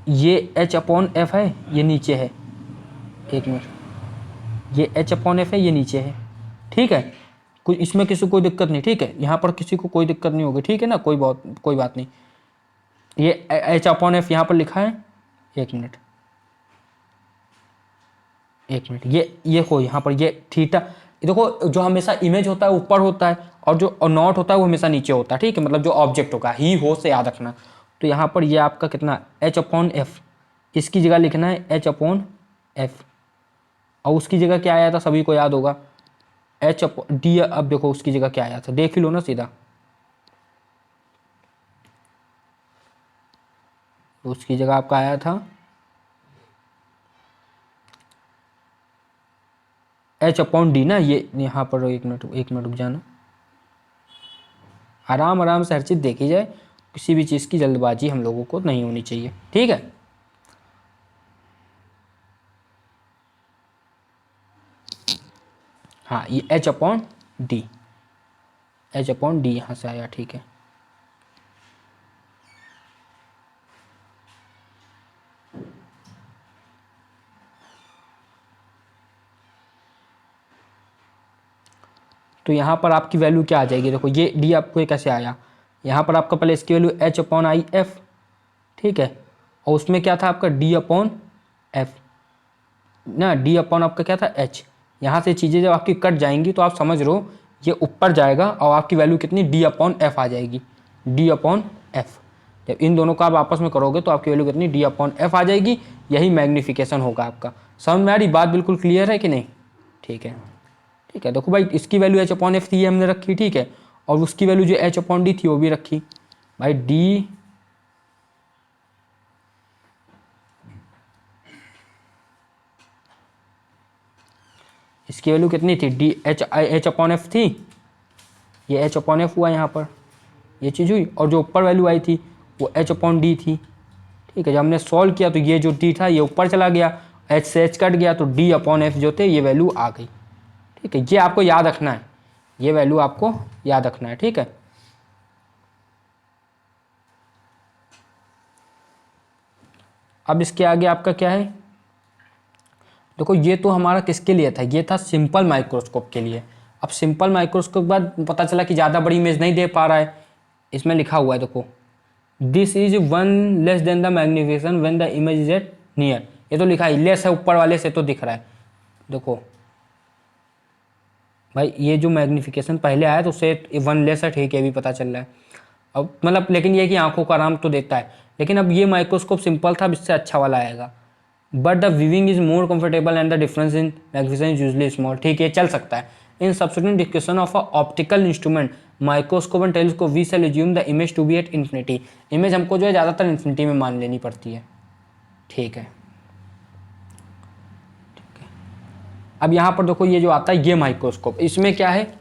ये एच अपॉन एफ है, ये नीचे है, एक मिनट, ये एच अपॉन एफ है, ये नीचे है, ठीक है, कुछ इसमें किसी को कोई दिक्कत नहीं, ठीक है, यहाँ पर किसी को कोई दिक्कत नहीं होगी, ठीक है ना, कोई बात नहीं। ये एच अपॉन एफ यहाँ पर लिखा है, एक मिनट, ये को यहाँ पर ये थीटा, देखो जो हमेशा इमेज होता है ऊपर होता है और जो नॉट होता है वो हमेशा नीचे होता है, ठीक है, मतलब जो ऑब्जेक्ट होगा ही हो से याद रखना। तो यहाँ पर ये आपका कितना एच अपॉन एफ, इसकी जगह लिखना है एच अपॉन एफ, और उसकी जगह क्या आया था सभी को याद होगा, एच अपॉन डी। अब देखो उसकी जगह क्या आया था, देख ही लो ना सीधा, उसकी जगह आपका आया था एच अपॉन डी ना, ये यहाँ पर एक मिनट रुक जाना, आराम से हर चीज़ देखी जाए, किसी भी चीज़ की जल्दबाजी हम लोगों को नहीं होनी चाहिए, ठीक है। हाँ ये एच अपॉन डी यहाँ से आया, ठीक है। तो यहाँ पर आपकी वैल्यू क्या आ जाएगी, देखो ये डी आपको कैसे आया, यहाँ पर आपका पहले इसकी value H upon I F, ठीक है, और उसमें क्या था आपका डी अपॉन एफ ना, डी अपॉन आपका क्या था एच। यहाँ से चीज़ें जब आपकी कट जाएंगी तो आप समझ लो ये ऊपर जाएगा और आपकी वैल्यू कितनी डी अपॉन एफ आ जाएगी, डी अपॉन एफ। जब इन दोनों का आप आपस में करोगे तो आपकी वैल्यू कितनी डी अपॉन एफ आ जाएगी, यही मैग्निफिकेशन होगा आपका। समझ में आ रही बात, बिल्कुल क्लियर है कि नहीं, ठीक है। देखो भाई इसकी वैल्यू एच अपॉन एफ थी हमने रखी, ठीक है, और उसकी वैल्यू जो एच अपॉन डी थी वो भी रखी भाई, डी इसकी वैल्यू कितनी थी, डी एच अपॉन एफ थी, ये एच अपॉन एफ हुआ यहाँ पर, ये चीज़ हुई, और जो ऊपर वैल्यू आई थी वो एच अपॉन डी थी, ठीक है। जब हमने सॉल्व किया तो ये जो डी था ये ऊपर चला गया, एच से एच कट गया, तो डी अपॉन एफ जो थे ये वैल्यू आ गई। ठीक है, ये आपको याद रखना है, ये वैल्यू आपको याद रखना है। ठीक है, अब इसके आगे आपका क्या है, देखो ये तो हमारा किसके लिए था, ये था सिंपल माइक्रोस्कोप के लिए। अब सिंपल माइक्रोस्कोप के बाद पता चला कि ज़्यादा बड़ी इमेज नहीं दे पा रहा है, इसमें लिखा हुआ है देखो, this is 1 less than the magnification when the image is at near. ये तो लिखा है, लेस है, ऊपर वाले से तो दिख रहा है। देखो भाई ये जो मैग्निफिकेशन पहले आया तो उससे 1 लेस है, ठीक है, भी पता चल रहा है। अब मतलब लेकिन ये कि आंखों का आराम तो देता है, लेकिन अब ये माइक्रोस्कोप सिंपल था, अब इससे अच्छा वाला आएगा। But the viewing is more comfortable and the difference in magnification is usually small. ठीक है, चल सकता है। In subsequent discussion of a optical instrument microscope and telescope we shall assume the image to be at infinity. Image हमको जो है ज़्यादातर infinity में मान लेनी पड़ती है। ठीक है, अब यहाँ पर देखो ये जो आता है ये माइक्रोस्कोप, इसमें क्या है,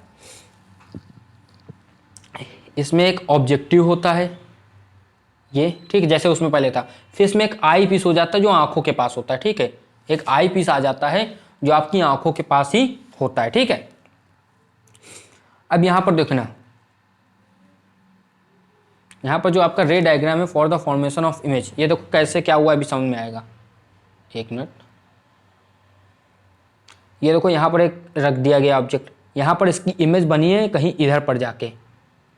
इसमें एक ऑब्जेक्टिव होता है ये, ठीक है, जैसे उसमें पहले था। फिर इसमें एक आई पीस हो जाता है जो आंखों के पास होता है। ठीक है, एक आई पीस आ जाता है जो आपकी आंखों के पास ही होता है। ठीक है, अब यहां पर देखना, यहां पर जो आपका रे डायग्राम है for the formation of image, ये देखो कैसे क्या हुआ अभी समझ में आएगा। एक मिनट, ये देखो यहाँ पर एक रख दिया गया ऑब्जेक्ट, यहाँ पर इसकी इमेज बनी है कहीं इधर पर जाके,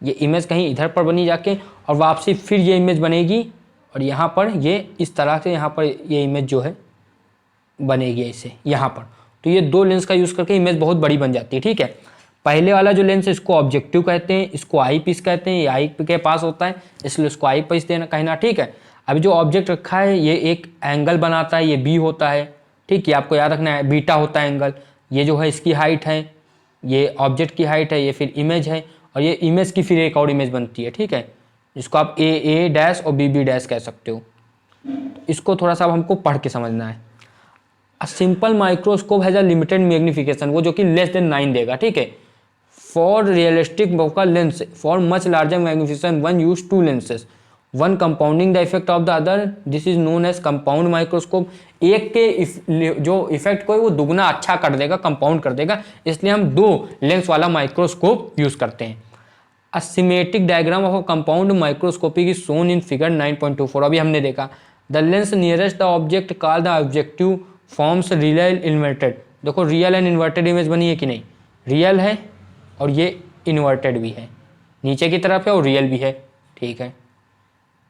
ये इमेज कहीं इधर पर बनी जाके, और वापसी फिर ये इमेज बनेगी, और यहाँ पर ये इस तरह से यहाँ पर ये इमेज जो है बनेगी ऐसे यहाँ पर। तो ये दो लेंस का यूज़ करके इमेज बहुत बड़ी बन जाती है। ठीक है, पहले वाला जो लेंस है इसको ऑब्जेक्टिव कहते हैं, इसको आई पीस कहते हैं, ये आई के पास होता है इसलिए इसको आई पीस देना कहना। ठीक है, अभी जो ऑब्जेक्ट रखा है ये एक एंगल बनाता है, ये बी होता है। ठीक है, आपको याद रखना है, बीटा होता है एंगल। ये जो है इसकी हाइट है, ये ऑब्जेक्ट की हाइट है, ये फिर इमेज है, और ये इमेज की फिर एक और इमेज बनती है। ठीक है, जिसको आप ए डैश और बी डैश कह सकते हो। इसको थोड़ा सा हमको पढ़ के समझना है। A simple microscope has a limited magnification, वो जो कि लेस देन 9 देगा। ठीक है, for realistic focal lens for much larger magnification one use 2 lenses, one compounding the effect of the other, this is known as compound microscope. एक के जो effect को है वो दुगना अच्छा कर देगा, कंपाउंड कर देगा, इसलिए हम 2 लेंस वाला माइक्रोस्कोप यूज करते हैं। A symmetric diagram of a compound microscopic is shown in figure 9.24। अभी हमने देखा, the lens nearest the object call the objective forms real inverted. देखो रियल एंड इन्वर्टेड इमेज बनी है कि नहीं, रियल है और ये इन्वर्टेड भी है, नीचे की तरफ है और रियल भी है। ठीक है,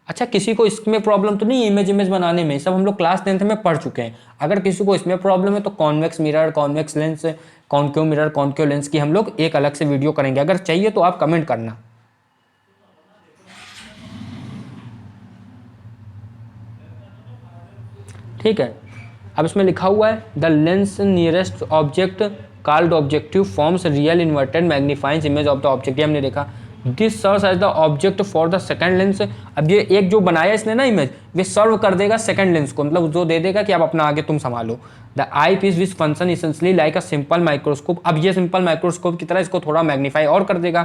अच्छा किसी को इसमें प्रॉब्लम तो नहीं है इमेज बनाने में, सब हम लोग क्लास 10th में पढ़ चुके हैं। अगर किसी को इसमें प्रॉब्लम है तो convex mirror, convex lens, concave mirror, concave lens की हम लोग एक अलग से वीडियो करेंगे, अगर चाहिए तो आप कमेंट करना। ठीक है, अब इसमें लिखा हुआ है the lens nearest object called objective forms real inverted magnifying image of the object, ये हमने देखा। This serves as the object for the second lens. अब ये एक जो बनाया इसने ना इमेज, वे सर्व कर देगा सेकंड लेंस को, मतलब जो दे देगा कि आप अपना आगे तुम संभालो। The eyepiece which function essentially like a simple microscope, अब ये सिंपल माइक्रोस्कोप की तरह इसको थोड़ा मैग्नीफाई और कर देगा।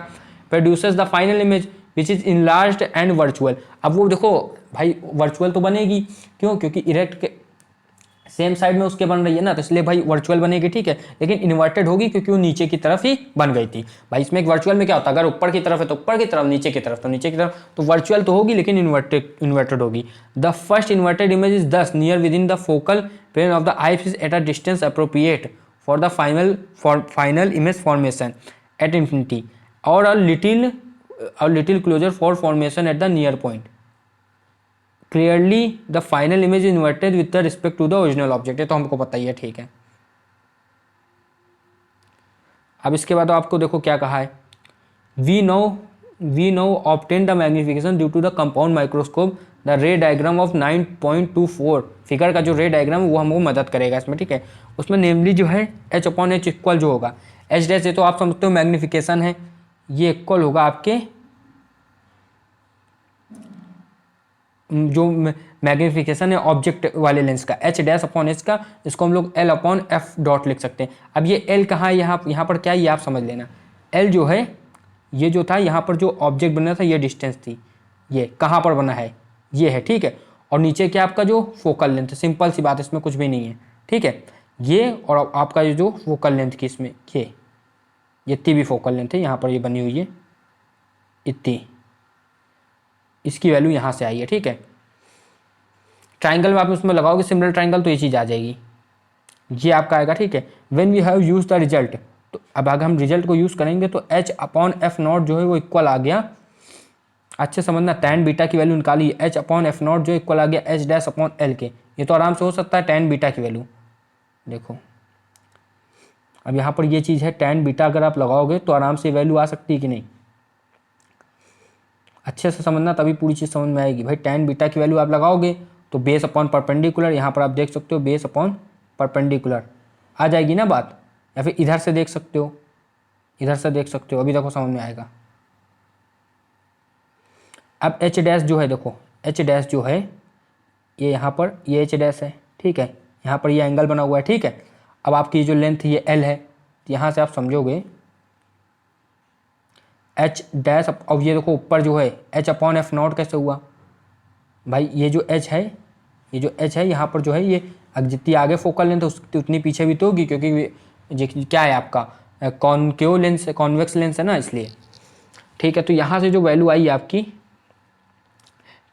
Produces the final image which is enlarged and virtual. अब वो देखो भाई वर्चुअल तो बनेगी, क्यों, क्योंकि इरेक्ट के सेम साइड में उसके बन रही है ना, तो इसलिए भाई वर्चुअल बनेगी। ठीक है, लेकिन इन्वर्टेड होगी क्योंकि वो नीचे की तरफ ही बन गई थी। भाई इसमें एक वर्चुअल में क्या होता है, अगर ऊपर की तरफ है तो ऊपर की तरफ, नीचे की तरफ तो नीचे की तरफ, तो वर्चुअल तो होगी लेकिन इन्वर्टेड होगी। The first inverted image is thus near within the focal plane of the eye at a distance appropriate for the final image formation at infinity or a little closer for formation at the near point. Clearly the final image inverted with the respect to the original object, ये तो हमको पता ही है। ठीक है, अब इसके बाद आपको देखो क्या कहा है, we now obtain the magnification due to the compound microscope, the ray diagram of 9.24 figure का जो रे डायग्राम है वो हमको मदद करेगा इसमें। ठीक है, उसमें नेमली जो है H/H इक्वल जो होगा H डैश, ये तो आप समझते हो मैग्निफिकेशन है, ये इक्वल होगा आपके जो मैग्निफिकेशन है ऑब्जेक्ट वाले लेंस का H'/H का, इसको हम लोग L/F लिख सकते हैं। अब ये L कहाँ है, यहाँ पर क्या है ये आप समझ लेना। L जो है ये जो था यहाँ पर जो ऑब्जेक्ट बना था ये डिस्टेंस थी, ये कहाँ पर बना है ये है। ठीक है, और नीचे क्या आपका जो फोकल लेंथ, सिंपल सी बात, इसमें कुछ भी नहीं है, ठीक है। ये और आपका ये जो फोकल लेंथ की इसमें ये इतनी भी फोकल लेंथ है यहाँ पर ये बनी हुई है इतनी, इसकी वैल्यू यहाँ से आई है, ठीक है। ट्राइंगल में आप उसमें लगाओगे सिमिलर ट्राइंगल तो ये चीज़ आ जाएगी, ये आपका आएगा, ठीक है। When we have use the result, तो अब अगर हम रिजल्ट को यूज़ करेंगे तो H/F0 जो है वो इक्वल आ गया, अच्छे समझना, tan बीटा की वैल्यू निकाली, H/F0 जो इक्वल आ गया H'/L के। ये तो आराम से हो सकता है tan बीटा की वैल्यू, देखो अब यहाँ पर ये चीज़ है tan बीटा, अगर आप लगाओगे तो आराम से वैल्यू आ सकती है कि नहीं, अच्छे से समझना तभी पूरी चीज़ समझ में आएगी भाई। tan बीटा की वैल्यू आप लगाओगे तो बेस अपॉन परपेंडिकुलर, यहाँ पर आप देख सकते हो बेस अपॉन परपेंडिकुलर आ जाएगी ना बात, या फिर इधर से देख सकते हो, इधर से देख सकते हो, अभी देखो समझ में आएगा। अब H डैश जो है, देखो H डैश जो है ये यहाँ पर ये H डैश है, ठीक है, यहाँ पर ये एंगल बना हुआ है, ठीक है। अब आपकी जो लेंथ ये L है, तो यहाँ से आप समझोगे H डैश, अब ये देखो ऊपर जो है H/F0 कैसे हुआ भाई, ये जो H है, ये जो H है यहाँ पर जो है ये जितनी आगे फोकल लेंथ उतनी पीछे भी तो होगी, क्योंकि क्या है आपका कॉनकेव लेंस है, कॉन्वेक्स लेंस है ना, इसलिए, ठीक है। तो यहाँ से जो वैल्यू आई आपकी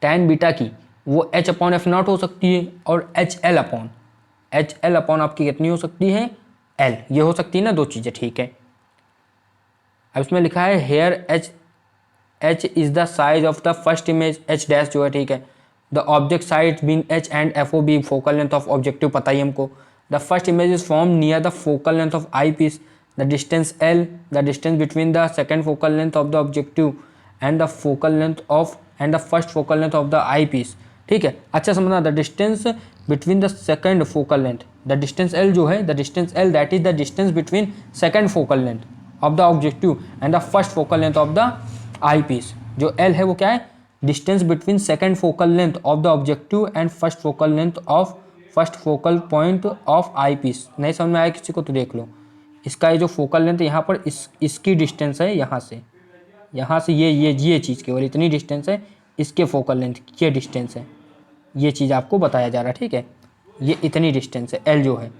tan बीटा की वो H/F0 हो सकती है, और HL अपॉन आपकी कितनी हो सकती है L, ये हो सकती है ना, दो चीज़ें, ठीक है। अब इसमें लिखा है here H is the size of the first image, H dash जो है, ठीक है। The object size being H and FOB focal length of objective पता ही हमको। The first image is form near the focal length of eyepiece, the distance L, the distance between the second focal length of the objective and the focal length of and the first focal length of the eyepiece, ठीक है। अच्छा समझना, the distance between the second focal length, the distance L जो है, the distance L that is the distance between second focal length of the objective and the first focal length of the eyepiece. जो L है वो क्या है, distance between second focal length of the objective and first focal length of first focal point of eyepiece. नहीं समझ में आया किसी को तो देख लो, इसका ये जो फोकल लेंथ यहाँ पर इसकी डिस्टेंस है, यहाँ से ये चीज़ केवल इतनी डिस्टेंस है, इसके फोकल लेंथ की ये डिस्टेंस है, ये चीज़ आपको बताया जा रहा है, ठीक है। ये इतनी डिस्टेंस है L जो है,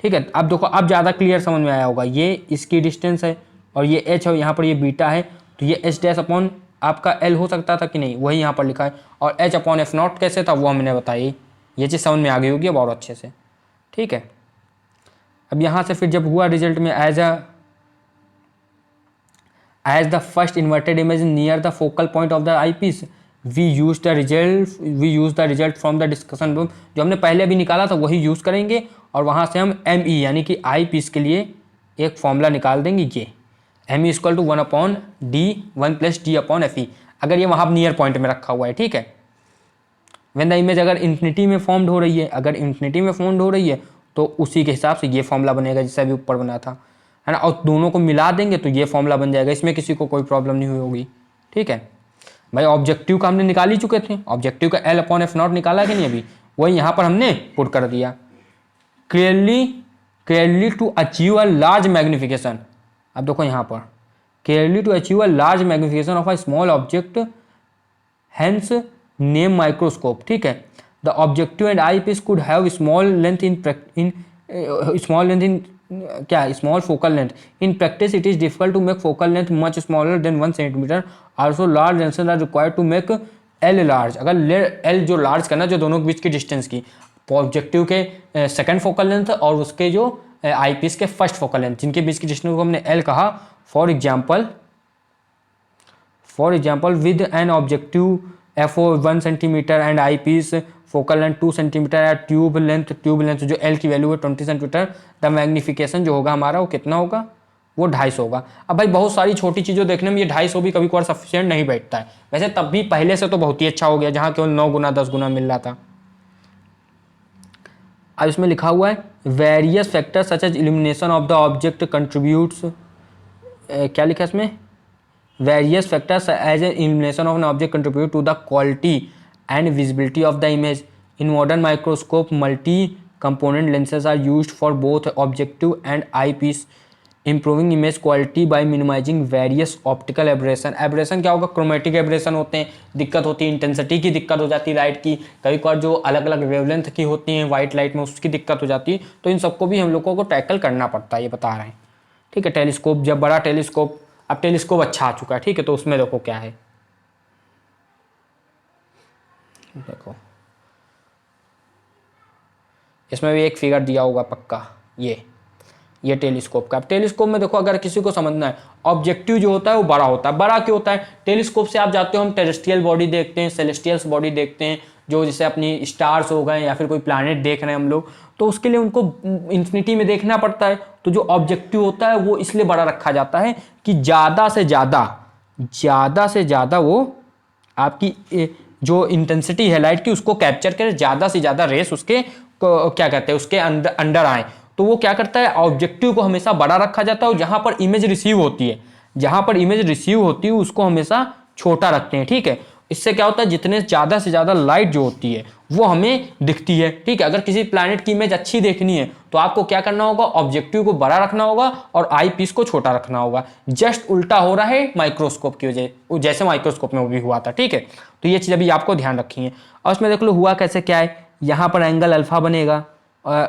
ठीक है। अब देखो अब ज़्यादा क्लियर समझ में आया होगा, ये इसकी डिस्टेंस है और ये H है, यहाँ पर ये बीटा है, तो ये H डैश अपॉन आपका L हो सकता था कि नहीं, वही यहाँ पर लिखा है। और H/F0 कैसे था वो हमने बताई, ये चीज़ समझ में आ गई होगी अब और अच्छे से, ठीक है। अब यहाँ से फिर जब हुआ रिजल्ट में as the first inverted image near the focal point of the eyepiece, we use the result from the discussion book, जो हमने पहले भी निकाला था वही यूज़ करेंगे, और वहाँ से हम ME यानी कि आई पीस के लिए एक फॉर्मूला निकाल देंगे, ये ME equal to 1/D 1 + D/FE, अगर ये वहाँ नियर पॉइंट में रखा हुआ है, ठीक है। व्हेन द इमेज अगर इन्फिनिटी में फॉर्म्ड हो रही है, तो उसी के हिसाब से ये फॉर्मूला बनेगा जिससे अभी ऊपर बना था, है ना, और दोनों को मिला देंगे तो ये फॉर्मूला बन जाएगा, इसमें किसी को कोई प्रॉब्लम नहीं हुई होगी, ठीक है भाई। ऑब्जेक्टिव का हमने निकाल ही चुके थे, ऑब्जेक्टिव का L/F0 निकाला कि नहीं, अभी वही यहाँ पर हमने पुट कर दिया। Clearly to achieve a large magnification, अब देखो यहाँ पर clearly to achieve a large magnification of a small object, hence name microscope, ठीक है। The objective and eyepiece could have small length small focal length, in practice it is difficult to make focal length much smaller than 1 centimetre, also large lenses are required to make L large, अगर L जो large करना, जो दोनों के बीच की distance की, objective के second focal length और उसके जो आई पीस के फर्स्ट फोकल लेंथ, जिनके बीच की डिस्टेंस को हमने L कहा। For example with an objective FO 1 centimetre and eyepiece focal length 2 centimetre, tube length जो L की वैल्यू है 20 सेंटीमीटर, द मैग्निफिकेशन जो होगा हमारा वो कितना होगा, वो 250 होगा। अब भाई बहुत सारी छोटी चीज़ों देखने में ये 250 भी कभी कभार सफिशिएंट नहीं बैठता है, वैसे तब भी पहले से तो बहुत ही अच्छा हो गया, जहाँ केवल 9 गुना 10 गुना मिल रहा था। अब इसमें लिखा हुआ है various factors such as illumination of the object contributes, क्या लिखा है इसमें, various factors as a illumination of an object contribute to the quality and visibility of the image. In modern microscope multi component lenses are used for both objective and eyepiece improving image quality by minimising various optical aberration. Aberration क्या होगा, chromatic aberration होते हैं, दिक्कत होती है, intensity की दिक्कत हो जाती है लाइट की, कई बार जो अलग अलग वेवलेंथ की होती हैं वाइट लाइट में उसकी दिक्कत हो जाती है। तो इन सबको भी हम लोगों को टैकल करना पड़ता है, ये बता रहे हैं। ठीक है, टेलीस्कोप, जब बड़ा टेलीस्कोप, अब टेलीस्कोप अच्छा आ चुका है, ठीक है, तो उसमें देखो क्या है, देखो इसमें भी एक फिगर दिया होगा पक्का, ये टेलीस्कोप का। अब टेलीस्कोप में देखो, अगर किसी को समझना है, ऑब्जेक्टिव जो होता है वो बड़ा होता है। बड़ा क्यों होता है, टेलीस्कोप से आप जाते हो, हम टेरेस्ट्रियल बॉडी देखते हैं, सेलेस्टियल्स बॉडी देखते हैं, जो जैसे अपनी स्टार्स हो गए या फिर कोई प्लैनेट देख रहे हैं हम लोग, तो उसके लिए उनको इन्फिनिटी में देखना पड़ता है। तो जो ऑब्जेक्टिव होता है वो इसलिए बड़ा रखा जाता है कि ज़्यादा से ज़्यादा वो आपकी जो इंटेंसिटी है लाइट की उसको कैप्चर करे, ज़्यादा से ज़्यादा रेस उसके क्या कहते हैं उसके अंडर आए। तो वो क्या करता है, ऑब्जेक्टिव को हमेशा बड़ा रखा जाता है, और जहां पर इमेज रिसीव होती है उसको हमेशा छोटा रखते हैं। ठीक है, इससे क्या होता है, जितने ज़्यादा से ज़्यादा लाइट जो होती है वो हमें दिखती है। ठीक है, अगर किसी प्लैनेट की इमेज अच्छी देखनी है तो आपको क्या करना होगा, ऑब्जेक्टिव को बड़ा रखना होगा और आई पीस को छोटा रखना होगा। जस्ट उल्टा हो रहा है माइक्रोस्कोप की वजह, जैसे माइक्रोस्कोप में वो भी हुआ था। ठीक है, तो ये चीज़ अभी आपको ध्यान रखी है। और उसमें देख लो हुआ कैसे क्या है, यहाँ पर एंगल अल्फा बनेगा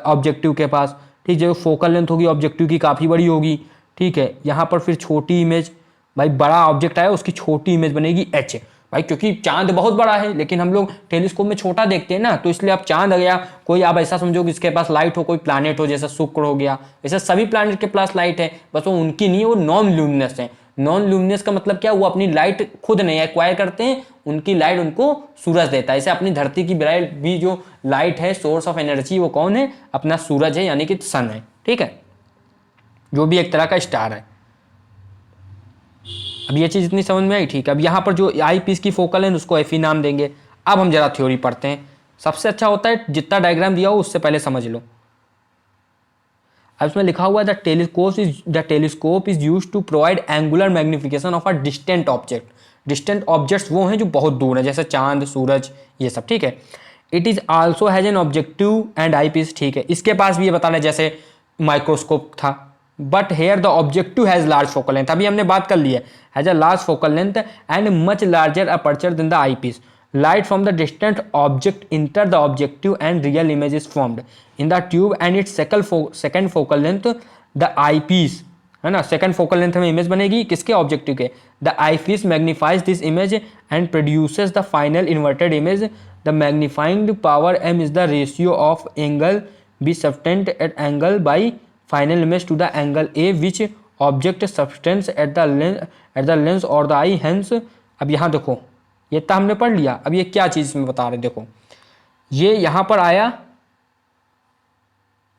ऑब्जेक्टिव के पास। ठीक, जो फोकल लेंथ होगी ऑब्जेक्टिव की काफ़ी बड़ी होगी। ठीक है, यहाँ पर फिर छोटी इमेज, भाई बड़ा ऑब्जेक्ट आया उसकी छोटी इमेज बनेगी एच, भाई क्योंकि चांद बहुत बड़ा है लेकिन हम लोग टेलीस्कोप में छोटा देखते हैं ना, तो इसलिए आप चांद आ गया, कोई आप ऐसा समझो कि इसके पास लाइट हो, कोई प्लैनेट हो जैसे शुक्र हो गया, वैसे सभी प्लैनेट के पास लाइट है, बस वो उनकी नहीं है, वो नॉन ल्यूमिनस है। नॉन ल्यूमिनस का मतलब क्या, वो अपनी लाइट खुद नहीं एक्वायर करते हैं, उनकी लाइट उनको सूरज देता है। ऐसे अपनी धरती की भी जो लाइट है, सोर्स ऑफ एनर्जी, वो कौन है, अपना सूरज है, यानी कि सन है। ठीक है, जो भी एक तरह का स्टार है। अब ये चीज़ इतनी समझ में आई। ठीक है, अब यहाँ पर जो आई पीस की फोकल है उसको एफ ई नाम देंगे। अब हम जरा थ्योरी पढ़ते हैं। सबसे अच्छा होता है जितना डायग्राम दिया हो उससे पहले समझ लो। अब इसमें लिखा हुआ है the telescope is used to provide angular magnification of a distant object. Distant objects वो हैं जो बहुत दूर हैं, जैसे चांद, सूरज, ये सब। ठीक है, it is also has an objective and eyepiece. ठीक है, इसके पास भी ये बताना है जैसे माइक्रोस्कोप था, but here the objective has large focal length, अभी हमने बात कर ली है, has a large focal length and much larger aperture than the eyepiece. Light from the distant object enter the objective and real image is formed in the tube and its second focal length the eyepiece, है ना, second focal length में image बनेगी किसके, objective के। The eyepiece magnifies this image and produces the final inverted image. The magnifying power m is the ratio of angle b subtend at angle by final image to the angle a which object subtends at the lens or the eye. Hence अब यहाँ देखो, ये तो हमने पढ़ लिया। अब ये क्या चीज़ इसमें बता रहे, देखो ये यहाँ पर आया,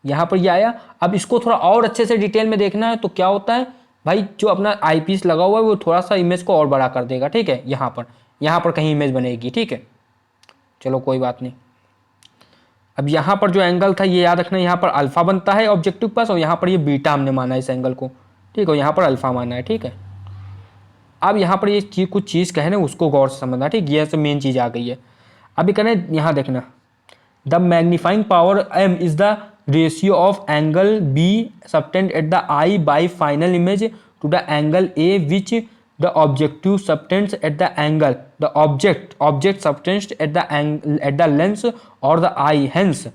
यहाँ पर ये आया। अब इसको थोड़ा और अच्छे से डिटेल में देखना है तो क्या होता है भाई, जो अपना आई पीस लगा हुआ है वो थोड़ा सा इमेज को और बड़ा कर देगा। ठीक है, यहाँ पर कहीं इमेज बनेगी। ठीक है, चलो कोई बात नहीं। अब यहाँ पर जो एंगल था ये याद रखना, यहाँ पर अल्फा बनता है ऑब्जेक्टिव पास, और यहाँ पर ये बीटा हमने माना है इस एंगल को। ठीक है, यहाँ पर अल्फा माना है। ठीक है, अब यहाँ पर ये कुछ चीज़ कहे ना उसको गौर से समझना। ठीक, ये सब मेन चीज़ आ गई है। अभी करें यहाँ देखना, the magnifying power m is the ratio of angle b subtend at the eye by final image to the angle a which the objective subtends at the angle the object subtends at the lens और the eye. Hence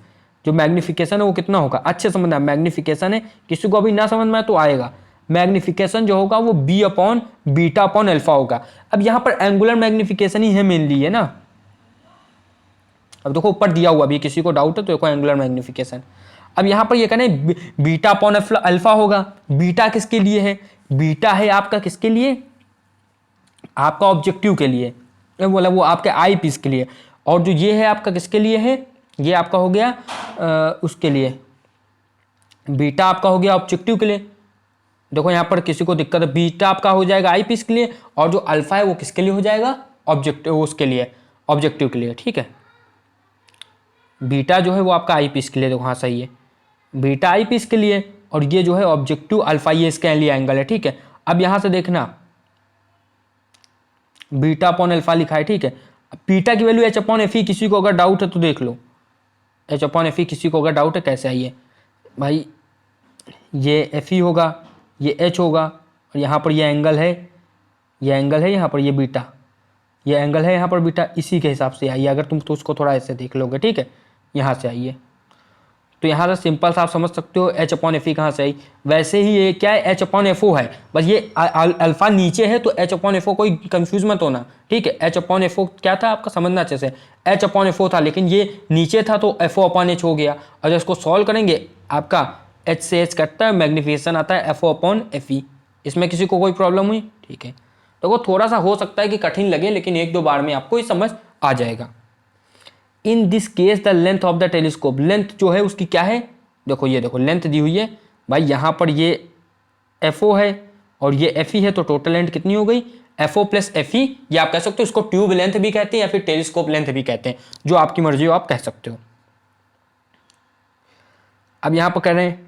जो magnification है वो कितना होगा, अच्छे समझना। Magnification है, किसी को अभी ना समझ में तो आएगा। मैग्निफिकेशन जो होगा वो b upon beta upon alpha होगा। अब यहाँ पर एंगुलर मैग्निफिकेशन ही है मेनली, है ना। अब देखो ऊपर दिया हुआ भी, किसी को डाउट है तो देखो एंगुलर मैग्निफिकेशन। अब यहाँ पर ये कहने बीटा अपॉन अल्फा होगा। बीटा किसके लिए है, बीटा है आपका किसके लिए, आपका ऑब्जेक्टिव के लिए, बोला वो आपके आई पीस के लिए। और जो ये है आपका किसके लिए है, ये आपका हो गया उसके लिए, बीटा आपका हो गया ऑब्जेक्टिव के लिए। देखो यहाँ पर किसी को दिक्कत है, बीटा आपका हो जाएगा आई पीस के लिए, और जो अल्फा है वो किसके लिए हो जाएगा, ऑब्जेक्टिव, उसके लिए, ऑब्जेक्टिव के लिए। ठीक है, बीटा जो है वो आपका आई पीस के लिए, देखो हाँ सही है, बीटा आई पीस के लिए, और ये जो है ऑब्जेक्टिव अल्फा, ये इसके लिए एंगल है। ठीक है, अब यहाँ से देखना बीटा अपॉन अल्फा लिखा है। ठीक है, बीटा की वैल्यू एच अपॉन एफ ई, किसी को अगर डाउट है तो देख लो, एच अपॉन एफ ई किसी को अगर डाउट है कैसे आई है भाई, ये एफ ई होगा, ये एच होगा, और यहाँ पर ये एंगल है, ये एंगल है यहाँ पर, ये बीटा, ये एंगल है यहाँ पर बीटा। इसी के हिसाब से आइए, अगर तुम तो उसको थोड़ा ऐसे देख लोगे, ठीक है, यहाँ से आइए तो यहाँ से सिंपल सा आप समझ सकते हो एच अपॉन एफ ई कहाँ से आई। वैसे ही ये क्या है, एच अपॉन एफ ओ है, बस ये अल्फा नीचे है तो एच अपॉन एफ ओ, कोई कंफ्यूज मत होना, ठीक है। एच अपॉन एफ ओ क्या था आपका, समझना अच्छे से, एच अपॉन एफ ओ था, लेकिन ये नीचे था तो एफ ओ अपॉन एच हो गया। और जब इसको सॉल्व करेंगे आपका एच से एच कटता है, मैग्निफिकेशन आता है F O upon F E. इसमें किसी को कोई प्रॉब्लम हुई, ठीक है। तो वो थोड़ा सा हो सकता है कि कठिन लगे, लेकिन एक दो बार में आपको ये समझ आ जाएगा। In this case the length of the telescope, length जो है उसकी क्या है, देखो ये देखो लेंथ दी हुई है भाई, यहाँ पर ये एफ ओ है और ये एफ ई है, तो टोटल लेंथ कितनी हो गई, F O plus F E. ये आप कह सकते हो, इसको ट्यूब लेंथ भी कहते हैं या फिर टेलीस्कोप लेंथ भी कहते हैं, जो आपकी मर्जी हो आप कह सकते हो। अब यहाँ पर कह रहे हैं,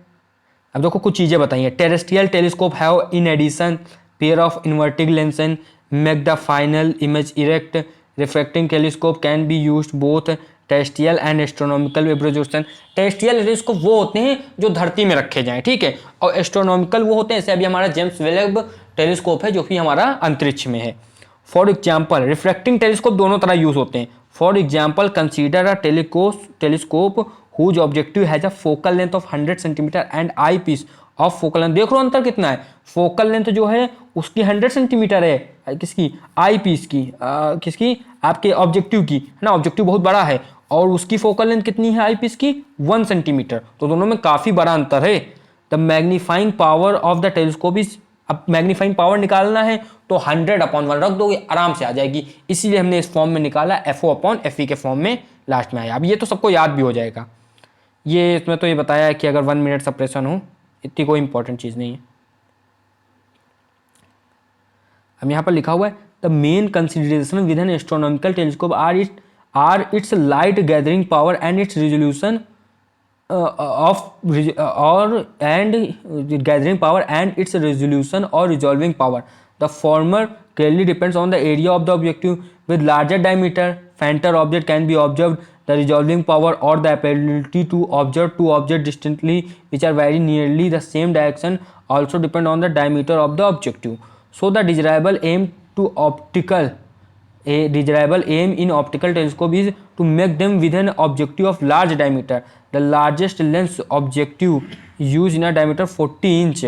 अब देखो कुछ चीज़ें बताइए। Terrestrial telescope have in addition pair of inverting lenses make the final image erect. Refracting telescope can be used both terrestrial and astronomical observation. Terrestrial telescope वो होते हैं जो धरती में रखे जाएं, ठीक है, और एस्ट्रोनॉमिकल वो होते हैं, जैसे अभी हमारा जेम्स वेब टेलीस्कोप है जो कि हमारा अंतरिक्ष में है। फॉर एग्जाम्पल रिफ्रैक्टिंग टेलीस्कोप दोनों तरह यूज होते हैं। For example consider a telescope whose objective has a focal length of 100 centimetre and eyepiece of focal length. देख लो अंतर कितना है, फोकल लेंथ जो है उसकी 100 सेंटीमीटर है, किसकी, आई पीस की, किसकी, आपके ऑब्जेक्टिव की, है ना, ऑब्जेक्टिव बहुत बड़ा है, और उसकी फोकल लेंथ कितनी है आई पीस की, 1 सेंटीमीटर। तो दोनों में काफ़ी बड़ा अंतर है। The magnifying power of the telescope is, अब मैग्नीफाइंग पावर निकालना है तो 100/1 रख दोगे, आराम से आ जाएगी। इसीलिए हमने इस फॉर्म में निकाला, F O upon F E के फॉर्म में लास्ट में आया। अब ये तो सबको याद भी हो जाएगा। ये इसमें तो ये बताया है कि अगर 1 मिनट सप्रेशन हो, इतनी कोई इंपॉर्टेंट चीज़ नहीं है। अब यहाँ पर लिखा हुआ है the main consideration with an astronomical telescope are its light gathering power and its resolution gathering power and its resolution or resolving power. The former clearly depends on the area of the objective. With larger diameter, fainter object can be observed. The resolving power or the ability to observe two objects distinctly which are very nearly the same direction also depend on the diameter of the objective. So the desirable aim in optical telescope is to make them with an objective of large diameter. The largest lens objective used in a diameter 40 inch,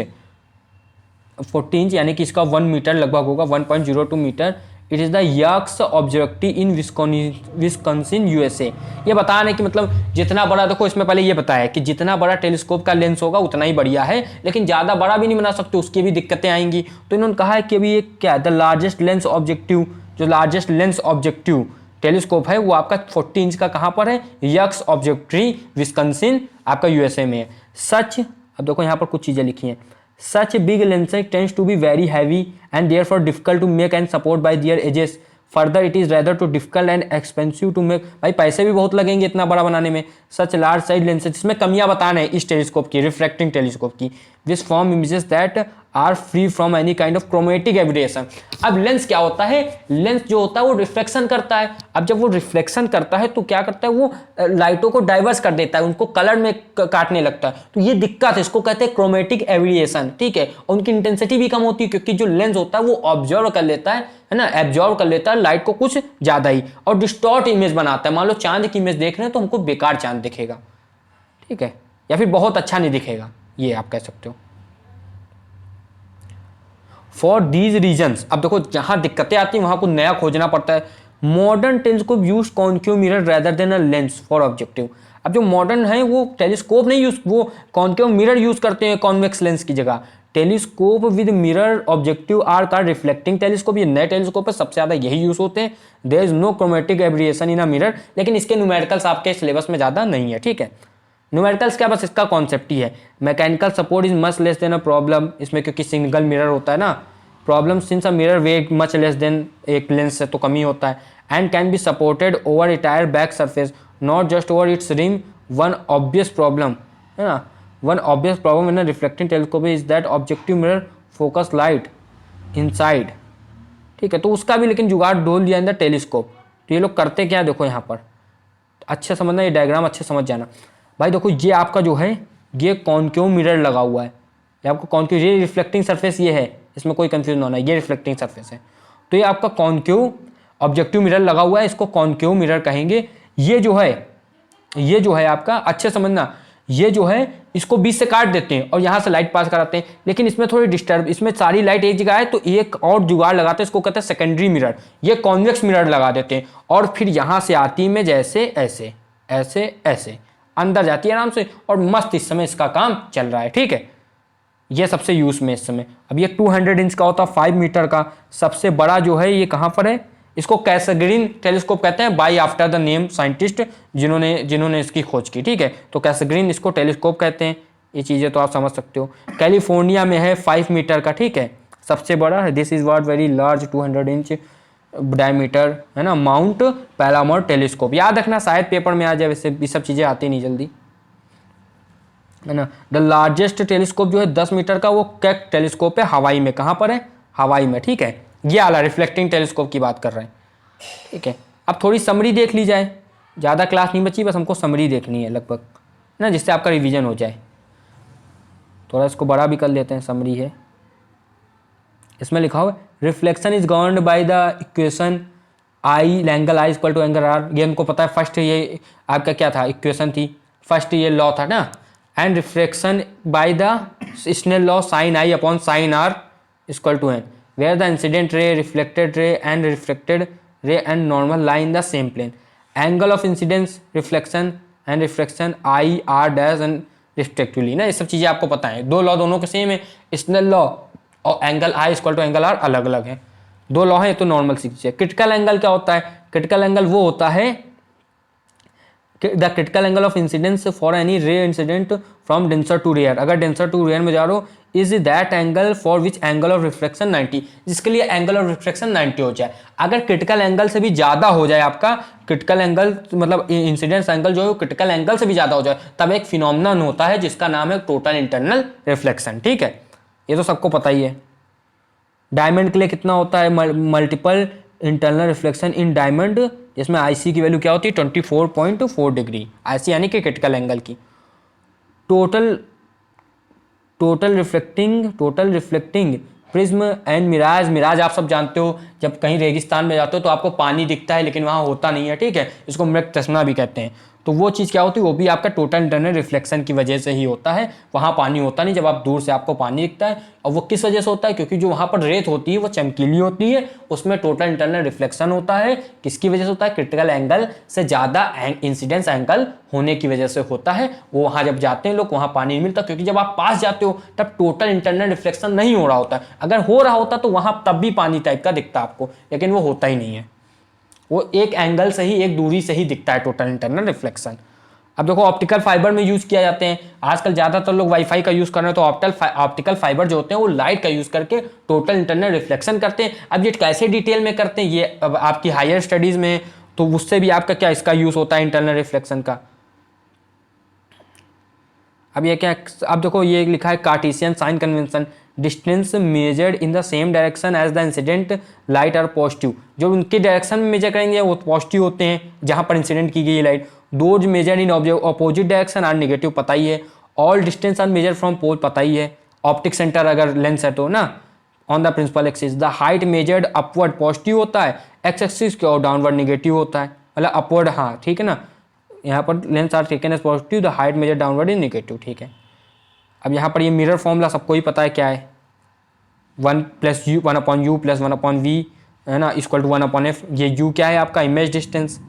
40 inch यानी कि इसका 1 metre लगभग होगा, 1.02 metre. It is the Yerkes objective in Wisconsin USA. ये बता रहे कि मतलब जितना बड़ा, देखो इसमें पहले ये बताया कि जितना बड़ा टेलीस्कोप का लेंस होगा उतना ही बढ़िया है, लेकिन ज़्यादा बड़ा भी नहीं बना सकते, उसकी भी दिक्कतें आएंगी। तो इन्होंने कहा है कि अभी ये क्या, द लार्जेस्ट लेंस ऑब्जेक्टिव, जो लार्जेस्ट लेंस ऑब्जेक्टिव टेलीस्कोप है वो आपका 40 इंच का कहाँ पर है, यक्स ऑब्जेक्ट्री विस्कॉन्सिन आपका यूएसए में है। सच, अब देखो यहाँ पर कुछ चीज़ें लिखी हैं। Such big lenses tends to be very heavy and therefore difficult to make and support by their edges. Further it is rather too difficult and expensive to make. भाई पैसे भी बहुत लगेंगे इतना बड़ा बनाने में। सच लार्ज साइज लेंसेज, इसमें कमियां बताना है इस टेलीस्कोप की, रिफ्रैक्टिंग टेलीस्कोप की। This form images that are free from any kind of chromatic aberration. अब लेंस क्या होता है, लेंस जो होता है वो रिफ्लेक्शन करता है। अब जब वो रिफ्लेक्शन करता है तो क्या करता है, वो लाइटों को डाइवर्स कर देता है, उनको कलर में काटने लगता है। तो ये दिक्कत है, इसको कहते हैं क्रोमेटिक एब्रेशन, ठीक है। उनकी इंटेंसिटी भी कम होती है क्योंकि जो लेंस होता है वो ऑब्जर्व कर लेता है ना, एब्जॉर्व कर लेता है लाइट को कुछ ज्यादा ही, और डिस्टॉर्ट इमेज बनाता है। मान लो चांद की इमेज देख रहे हैं तो हमको बेकार चांद दिखेगा, ठीक है, या फिर बहुत अच्छा नहीं दिखेगा, ये आप कह सकते हो। फॉर दीज रीजन्स, अब देखो जहां दिक्कतें आती हैं वहां को नया खोजना पड़ता है। Modern telescope use concave mirror rather than a lens for objective. अब जो मॉडर्न है वो टेलीस्कोप नहीं यूज, वो कॉन्केव मिरर यूज करते हैं कॉन्वेक्स लेंस की जगह। Telescope with mirror objective are called reflecting telescope. ये नए टेलीस्कोप है, सबसे ज़्यादा यही यूज होते हैं। There is no chromatic aberration in a mirror, लेकिन इसके न्यूमेरिकल्स आपके सिलेबस में ज़्यादा नहीं है, ठीक है। न्यूमेरिकल्स क्या, बस इसका कॉन्सेप्ट ही है। Mechanical support is much less than a problem, इसमें क्योंकि सिंगल मिरर होता है ना, problem since a mirror weight much less than एक लेंस से तो कम ही होता है। And can be supported over entire back surface not just over its rim. One obvious problem है ना, one obvious problem in a reflecting telescope is that objective mirror focus light inside, ठीक है। तो उसका भी लेकिन जुगाड़ ढूंढ लिया इन द टेलीस्कोप। तो ये लोग करते क्या है, देखो यहाँ पर अच्छे समझना, ये डायग्राम अच्छे समझ जाना भाई। देखो ये आपका जो है ये कॉन्केव मिरर लगा हुआ है, ये आपका कॉन्क्यू, ये रिफ्लेक्टिंग सरफेस ये है, इसमें कोई कंफ्यूजन होना है, ये रिफ्लेक्टिंग सरफेस है। तो ये आपका कॉन्क्यू ऑब्जेक्टिव मिरर लगा हुआ है, इसको कॉन्क्यू मिरर कहेंगे। ये जो है आपका, अच्छे समझना, ये जो है इसको बीच से काट देते हैं और यहाँ से लाइट पास कराते हैं, लेकिन इसमें थोड़ी डिस्टर्ब, इसमें सारी लाइट एक जगह है तो एक और जुगाड़ लगाते हैं, इसको कहते हैं सेकेंडरी मिरर। ये कॉन्वेक्स मिरर लगा देते हैं और फिर यहाँ से आती में जैसे ऐसे ऐसे ऐसे अंदर जाती है आराम से, और मस्त इस समय इसका काम चल रहा है, ठीक है। ये सबसे यूज में इस समय। अब ये 200 इंच का होता है, 5 मीटर का। सबसे बड़ा जो है ये कहाँ पर है, इसको कैसग्रीन टेलीस्कोप कहते हैं, by after the name scientist जिन्होंने इसकी खोज की, ठीक है। तो कैसग्रीन इसको टेलीस्कोप कहते हैं। ये चीज़ें तो आप समझ सकते हो। कैलिफोर्निया में है 5 मीटर का, ठीक है, सबसे बड़ा है। This is what very large 200 inch diameter, है ना, माउंट पैलामोर टेलीस्कोप। याद रखना, शायद पेपर में आ जाए, वैसे ये सब चीज़ें आती नहीं जल्दी, है ना। द लार्जेस्ट टेलीस्कोप जो है 10 मीटर का, वो केक टेलीस्कोप है, हवाई में। कहाँ पर है, हवाई में, ठीक है। ये आला रिफ्लेक्टिंग टेलीस्कोप की बात कर रहे हैं, ठीक है। अब थोड़ी समरी देख ली जाए, ज़्यादा क्लास नहीं बची, बस हमको समरी देखनी है लगभग, ना, जिससे आपका रिवीजन हो जाए। थोड़ा इसको बड़ा भी कर लेते हैं, समरी है। इसमें लिखा हुआ है reflection is governed by the equation I, angle I equal to angle R. ये हमको पता है, फर्स्ट ये आपका क्या था, इक्वेशन थी, फर्स्ट ये लॉ था ना। And reflection by the Snell law sine I upon sine R equal to N, where the incident ray, reflected ray and refracted ray and normal lie in the same plane. Angle of incidence, reflection and refraction I, R dash and respectively, ना। ये सब चीज़ें आपको पता है। दो law दोनों के सेम है, स्नेल लॉ और angle I equal to angle R अलग अलग है। दो लॉ है तो नॉर्मल सी चीज़ है। क्रिटिकल एंगल क्या होता है, क्रिटिकल एंगल वो होता है the critical angle of incidence for any ray incident from denser to rare. अगर डेंसर टू रेयर में जा रहे हो, is that angle for which angle of reflection 90, जिसके लिए एंगल ऑफ रिफ्लेक्शन 90 हो जाए। अगर क्रिटिकल एंगल से भी ज़्यादा हो जाए आपका, क्रिटिकल एंगल मतलब इंसिडेंस एंगल जो है क्रिटिकल एंगल से भी ज़्यादा हो जाए, तब एक फिनोमेनन होता है जिसका नाम है टोटल इंटरनल रिफ्लेक्शन, ठीक है। ये तो सबको पता ही है। डायमंड के लिए कितना होता है, multiple internal reflection in diamond, जिसमें IC की वैल्यू क्या होती है 24.4 डिग्री, IC यानी कि क्रिटिकल एंगल की। Total reflecting prism and mirage. Mirage आप सब जानते हो, जब कहीं रेगिस्तान में जाते हो तो आपको पानी दिखता है लेकिन वहाँ होता नहीं है, ठीक है, इसको मृग तृष्णा भी कहते हैं। तो वो चीज़ क्या होती है, वो भी आपका टोटल इंटरनल रिफ्लेक्शन की वजह से ही होता है। वहाँ पानी होता नहीं, जब आप दूर से आपको पानी दिखता है। और वो किस वजह से होता है, क्योंकि जो वहाँ पर रेत होती है वो चमकीली होती है, उसमें टोटल इंटरनल रिफ्लेक्शन होता है। किसकी वजह से होता है, क्रिटिकल एंगल से ज़्यादा इंसिडेंस एंगल होने की वजह से होता है। वो वहाँ जब जाते हैं लोग, वहाँ पानी नहीं मिलता, क्योंकि जब आप पास जाते हो तब टोटल इंटरनल रिफ्लेक्शन नहीं हो रहा होता। अगर हो रहा होता तो वहाँ तब भी पानी टाइप का दिखता आपको, लेकिन वो होता ही नहीं है। वो एक एंगल से ही, एक दूरी से ही दिखता है टोटल इंटरनल रिफ्लेक्शन। अब देखो, ऑप्टिकल फाइबर में यूज़ किया जाते हैं। आजकल ज़्यादातर लोग वाईफाई का यूज़ कर रहे हैं, तो ऑप्टिकल फाइबर जो होते हैं वो लाइट का यूज़ करके टोटल इंटरनल रिफ्लेक्शन करते हैं। अब ये कैसे डिटेल में करते हैं, ये अब आपकी हायर स्टडीज़ में, तो उससे भी आपका क्या इसका यूज़ होता है इंटरनल रिफ्लेक्शन का। अब ये क्या, अब देखो ये लिखा है Cartesian sign convention, distance measured in the same direction as the incident light are positive. जो उनके डायरेक्शन में मेजर करेंगे वो पॉजिटिव होते हैं, जहाँ पर इंसिडेंट की गई light. Those measure in opposite direction are negative, पता ही है। All distance are measure from pole, पता ही है। ऑप्टिक सेंटर अगर लेंस है तो ना, on the principal axis. The height measured upward positive होता है, एक्स एक्सिस की और डाउनवर्ड नेगेटिव होता है, मतलब अपवर्ड, हाँ ठीक है ना। यहाँ पर lens are taken as positive, the height measure downward is negative, ठीक है। अब यहाँ पर ये मिरर फॉर्मूला सबको ही पता है क्या है, 1+u+1/u + 1/v, है ना, इक्वल टू 1/f। ये u क्या है आपका, इमेज डिस्टेंस,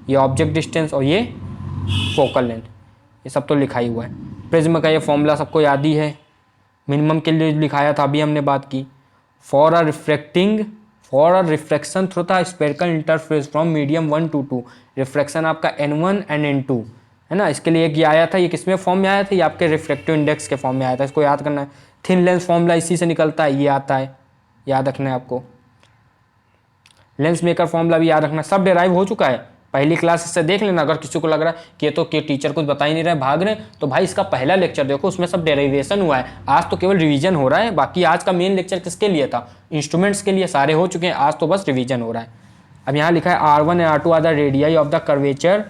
ये ऑब्जेक्ट डिस्टेंस, और ये फोकल लेंथ, ये सब तो लिखा ही हुआ है। प्रिज्म का ये फॉर्मूला सबको याद ही है, मिनिमम के लिए लिखाया था, अभी हमने बात की। For a refraction through the spherical interface from medium 1 to 2, refraction आपका n1 एंड n2, है ना। इसके लिए एक ये आया था, ये किसमें फॉर्म में आया था, ये आपके रिफ्रैक्टिव इंडेक्स के फॉर्म में आया था, इसको याद करना है। थिन लेंस फॉर्मूला इसी से निकलता है, ये आता है, याद रखना है आपको। लेंस मेकर फॉर्मूला भी याद रखना, सब डेराइव हो चुका है, पहली क्लास इससे देख लेना। अगर किसी को लग रहा है कि ये तो कि टीचर कुछ बता ही नहीं रहे, भाग रहे, तो भाई इसका पहला लेक्चर देखो, उसमें सब डेरिवेशन हुआ है। आज तो केवल रिवीजन हो रहा है, बाकी आज का मेन लेक्चर किसके लिए था, इंस्ट्रूमेंट्स के लिए, सारे हो चुके हैं, आज तो बस रिवीजन हो रहा है। अब यहाँ लिखा है R1 और R2 are the radii of the curvature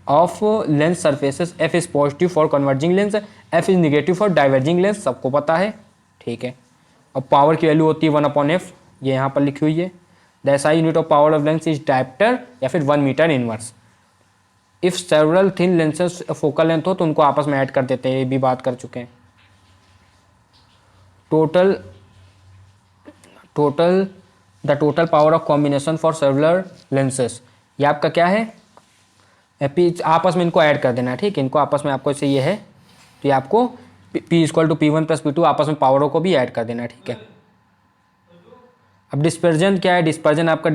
of lens surfaces, F is positive for converging lens, F is negative for diverging lens, सबको पता है, ठीक है। और पावर की वैल्यू होती है 1/f, ये यहाँ पर लिखी हुई है। The SI unit of power of lens is dioptre या फिर 1 metre inverse. If several thin lenses focal length हो तो उनको आपस में ऐड कर देते हैं, ये भी बात कर चुके हैं। The total power of combination for several lenses, ये आपका क्या है, आपस में इनको ऐड कर देना है, ठीक है। इनको आपस में आपको इसे ये है, तो ये आपको P equal to P1 plus P2 आपस में पावरों को भी ऐड कर देना है, ठीक है। अब डिस्पर्जन क्या है, डिस्पर्जन आपका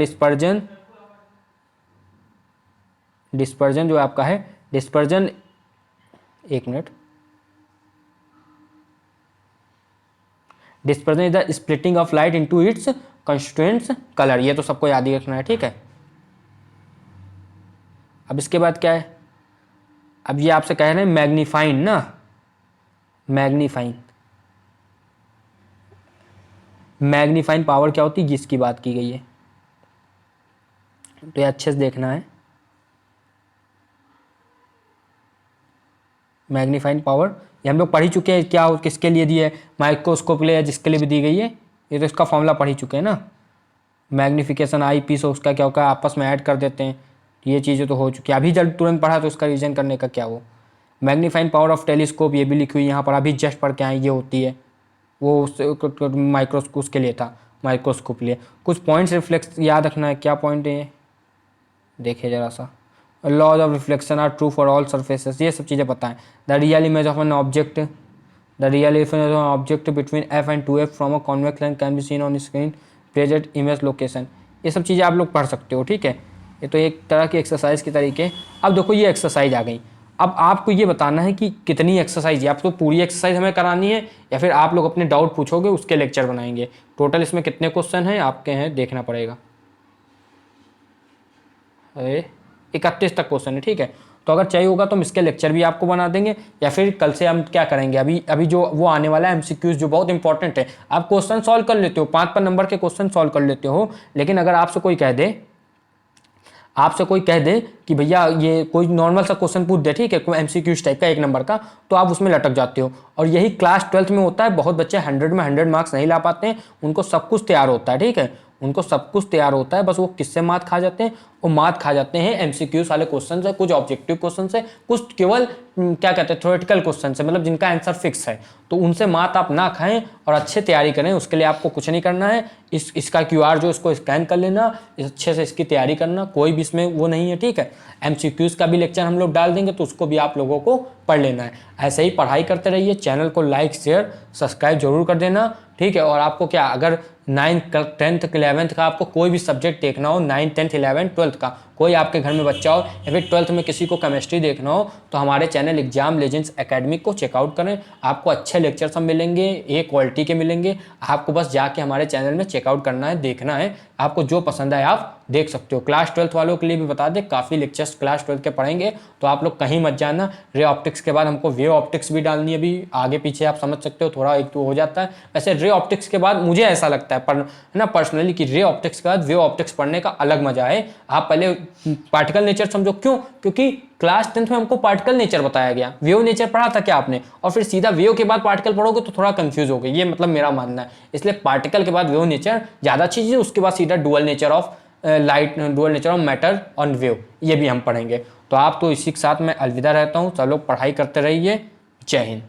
डिस्पर्जन जो आपका है, डिस्पर्जन, एक minute, dispersion is the splitting of light into its constituents colour, ये तो सबको याद ही रखना है, ठीक है। अब इसके बाद क्या है, अब ये आपसे कह रहे हैं मैग्नीफाइंग ना, मैग्नीफाइंग पावर क्या होती है, जिसकी बात की गई है, तो ये अच्छे से देखना है। मैग्नीफाइंग पावर ये हम लोग पढ़ ही चुके हैं, क्या किसके लिए दी है, माइक्रोस्कोप के लिए, जिसके लिए भी दी गई है, ये तो इसका फॉर्मूला पढ़ ही चुके हैं ना। मैग्निफिकेशन आई पी, सो उसका क्या होगा, आपस में ऐड कर देते हैं, ये चीज़ें तो हो चुकी है, अभी जब तुरंत पढ़ा तो उसका रिविजन करने का क्या हो। मैग्नीफाइंग पावर ऑफ टेलीस्कोप, ये भी लिखी हुई यहाँ पर, अभी जस्ट पढ़ के आए, ये होती है, वो माइक्रोस्कोप के लिए था, माइक्रोस्कोप के लिए। कुछ पॉइंट्स रिफ्लेक्स याद रखना है, क्या पॉइंट है ये, देखिए जरा सा। Laws of reflection are true for all surfaces, ये सब चीज़ें पता है। The real image of an object, the real image of an object between F and 2f from a convex lens can be seen on screen present image location, ये सब चीज़ें आप लोग पढ़ सकते हो, ठीक है। ये तो एक तरह की एक्सरसाइज के तरीके। अब देखो ये एक्सरसाइज आ गई, अब आपको ये बताना है कि कितनी एक्सरसाइज है, आपको पूरी एक्सरसाइज हमें करानी है या फिर आप लोग अपने डाउट पूछोगे उसके लेक्चर बनाएंगे। टोटल इसमें कितने क्वेश्चन हैं आपके हैं, देखना पड़ेगा, 31 तक क्वेश्चन है, ठीक है। तो अगर चाहिए होगा तो हम इसके लेक्चर भी आपको बना देंगे, या फिर कल से हम क्या करेंगे, अभी जो वो आने वाला है एमसीक्यूज जो बहुत इंपॉर्टेंट है, आप क्वेश्चन सॉल्व कर लेते हो, 5 नंबर के क्वेश्चन सॉल्व कर लेते हो, लेकिन अगर आपसे कोई कह दे कि भैया ये कोई नॉर्मल सा क्वेश्चन पूछ दे, ठीक है, कोई एमसीक्यूज टाइप का 1 नंबर का, तो आप उसमें लटक जाते हो। और यही क्लास 12th में होता है, बहुत बच्चे 100 में 100 मार्क्स नहीं ला पाते हैं, उनको सब कुछ तैयार होता है, ठीक है, उनको सब कुछ तैयार होता है, बस वो किससे मात खा जाते हैं, वो मात खा जाते हैं एमसीक्यूज वाले क्वेश्चन से, कुछ ऑब्जेक्टिव क्वेश्चन से, कुछ केवल क्या कहते हैं थ्योरेटिकल क्वेश्चन से, मतलब जिनका आंसर फिक्स है, तो उनसे मात आप ना खाएं और अच्छे तैयारी करें। उसके लिए आपको कुछ नहीं करना है, इसका QR जो इसको स्कैन कर लेना, अच्छे से इसकी तैयारी करना, कोई भी इसमें वो नहीं है, ठीक है। एमसीक्यूज का भी लेक्चर हम लोग डाल देंगे, तो उसको भी आप लोगों को पढ़ लेना है। ऐसे ही पढ़ाई करते रहिए, चैनल को लाइक शेयर सब्सक्राइब जरूर कर देना, ठीक है। और आपको क्या, अगर 9th 10th 11th का आपको कोई भी सब्जेक्ट देखना हो, 9th 10th 11th 12th का, कोई आपके घर में बच्चा हो, या फिर 12th में किसी को केमिस्ट्री देखना हो, तो हमारे चैनल एग्जाम लेजेंड्स एकेडमिक को चेकआउट करें। आपको अच्छे लेक्चर सब मिलेंगे, ए क्वालिटी के मिलेंगे, आपको बस जाके हमारे चैनल में चेकआउट करना है, देखना है, आपको जो पसंद आए आप देख सकते हो। क्लास 12th वालों के लिए भी बता दें, काफ़ी लेक्चर्स क्लास 12th के पढ़ेंगे, तो आप लोग कहीं मत जाना। रे ऑप्टिक्स के बाद हमको वेव ऑप्टिक्स भी डालनी है, अभी आगे पीछे आप समझ सकते हो, थोड़ा एक तो हो जाता है। वैसे रे ऑप्टिक्स के बाद मुझे ऐसा लगता है ना पर्सनली कि रे ऑप्टिक्स के बाद वेव ऑप्टिक्स पढ़ने का अलग मजा है। आप पहले पार्टिकल नेचर समझो, क्यों, क्योंकि क्लास 10th में हमको पार्टिकल नेचर बताया गया, वेव नेचर पढ़ा था क्या आपने, और फिर सीधा वेव के बाद पार्टिकल पढ़ोगे तो थोड़ा कंफ्यूज हो गए, ये मतलब मेरा मानना है। इसलिए पार्टिकल के बाद वेव नेचर ज़्यादा अच्छी चीज़ है, उसके बाद सीधा dual nature of light, dual nature of matter on wave, ये भी हम पढ़ेंगे। तो आप तो इसी के साथ मैं अलविदा रहता हूँ, सब लोग पढ़ाई करते रहिए, जय हिंद।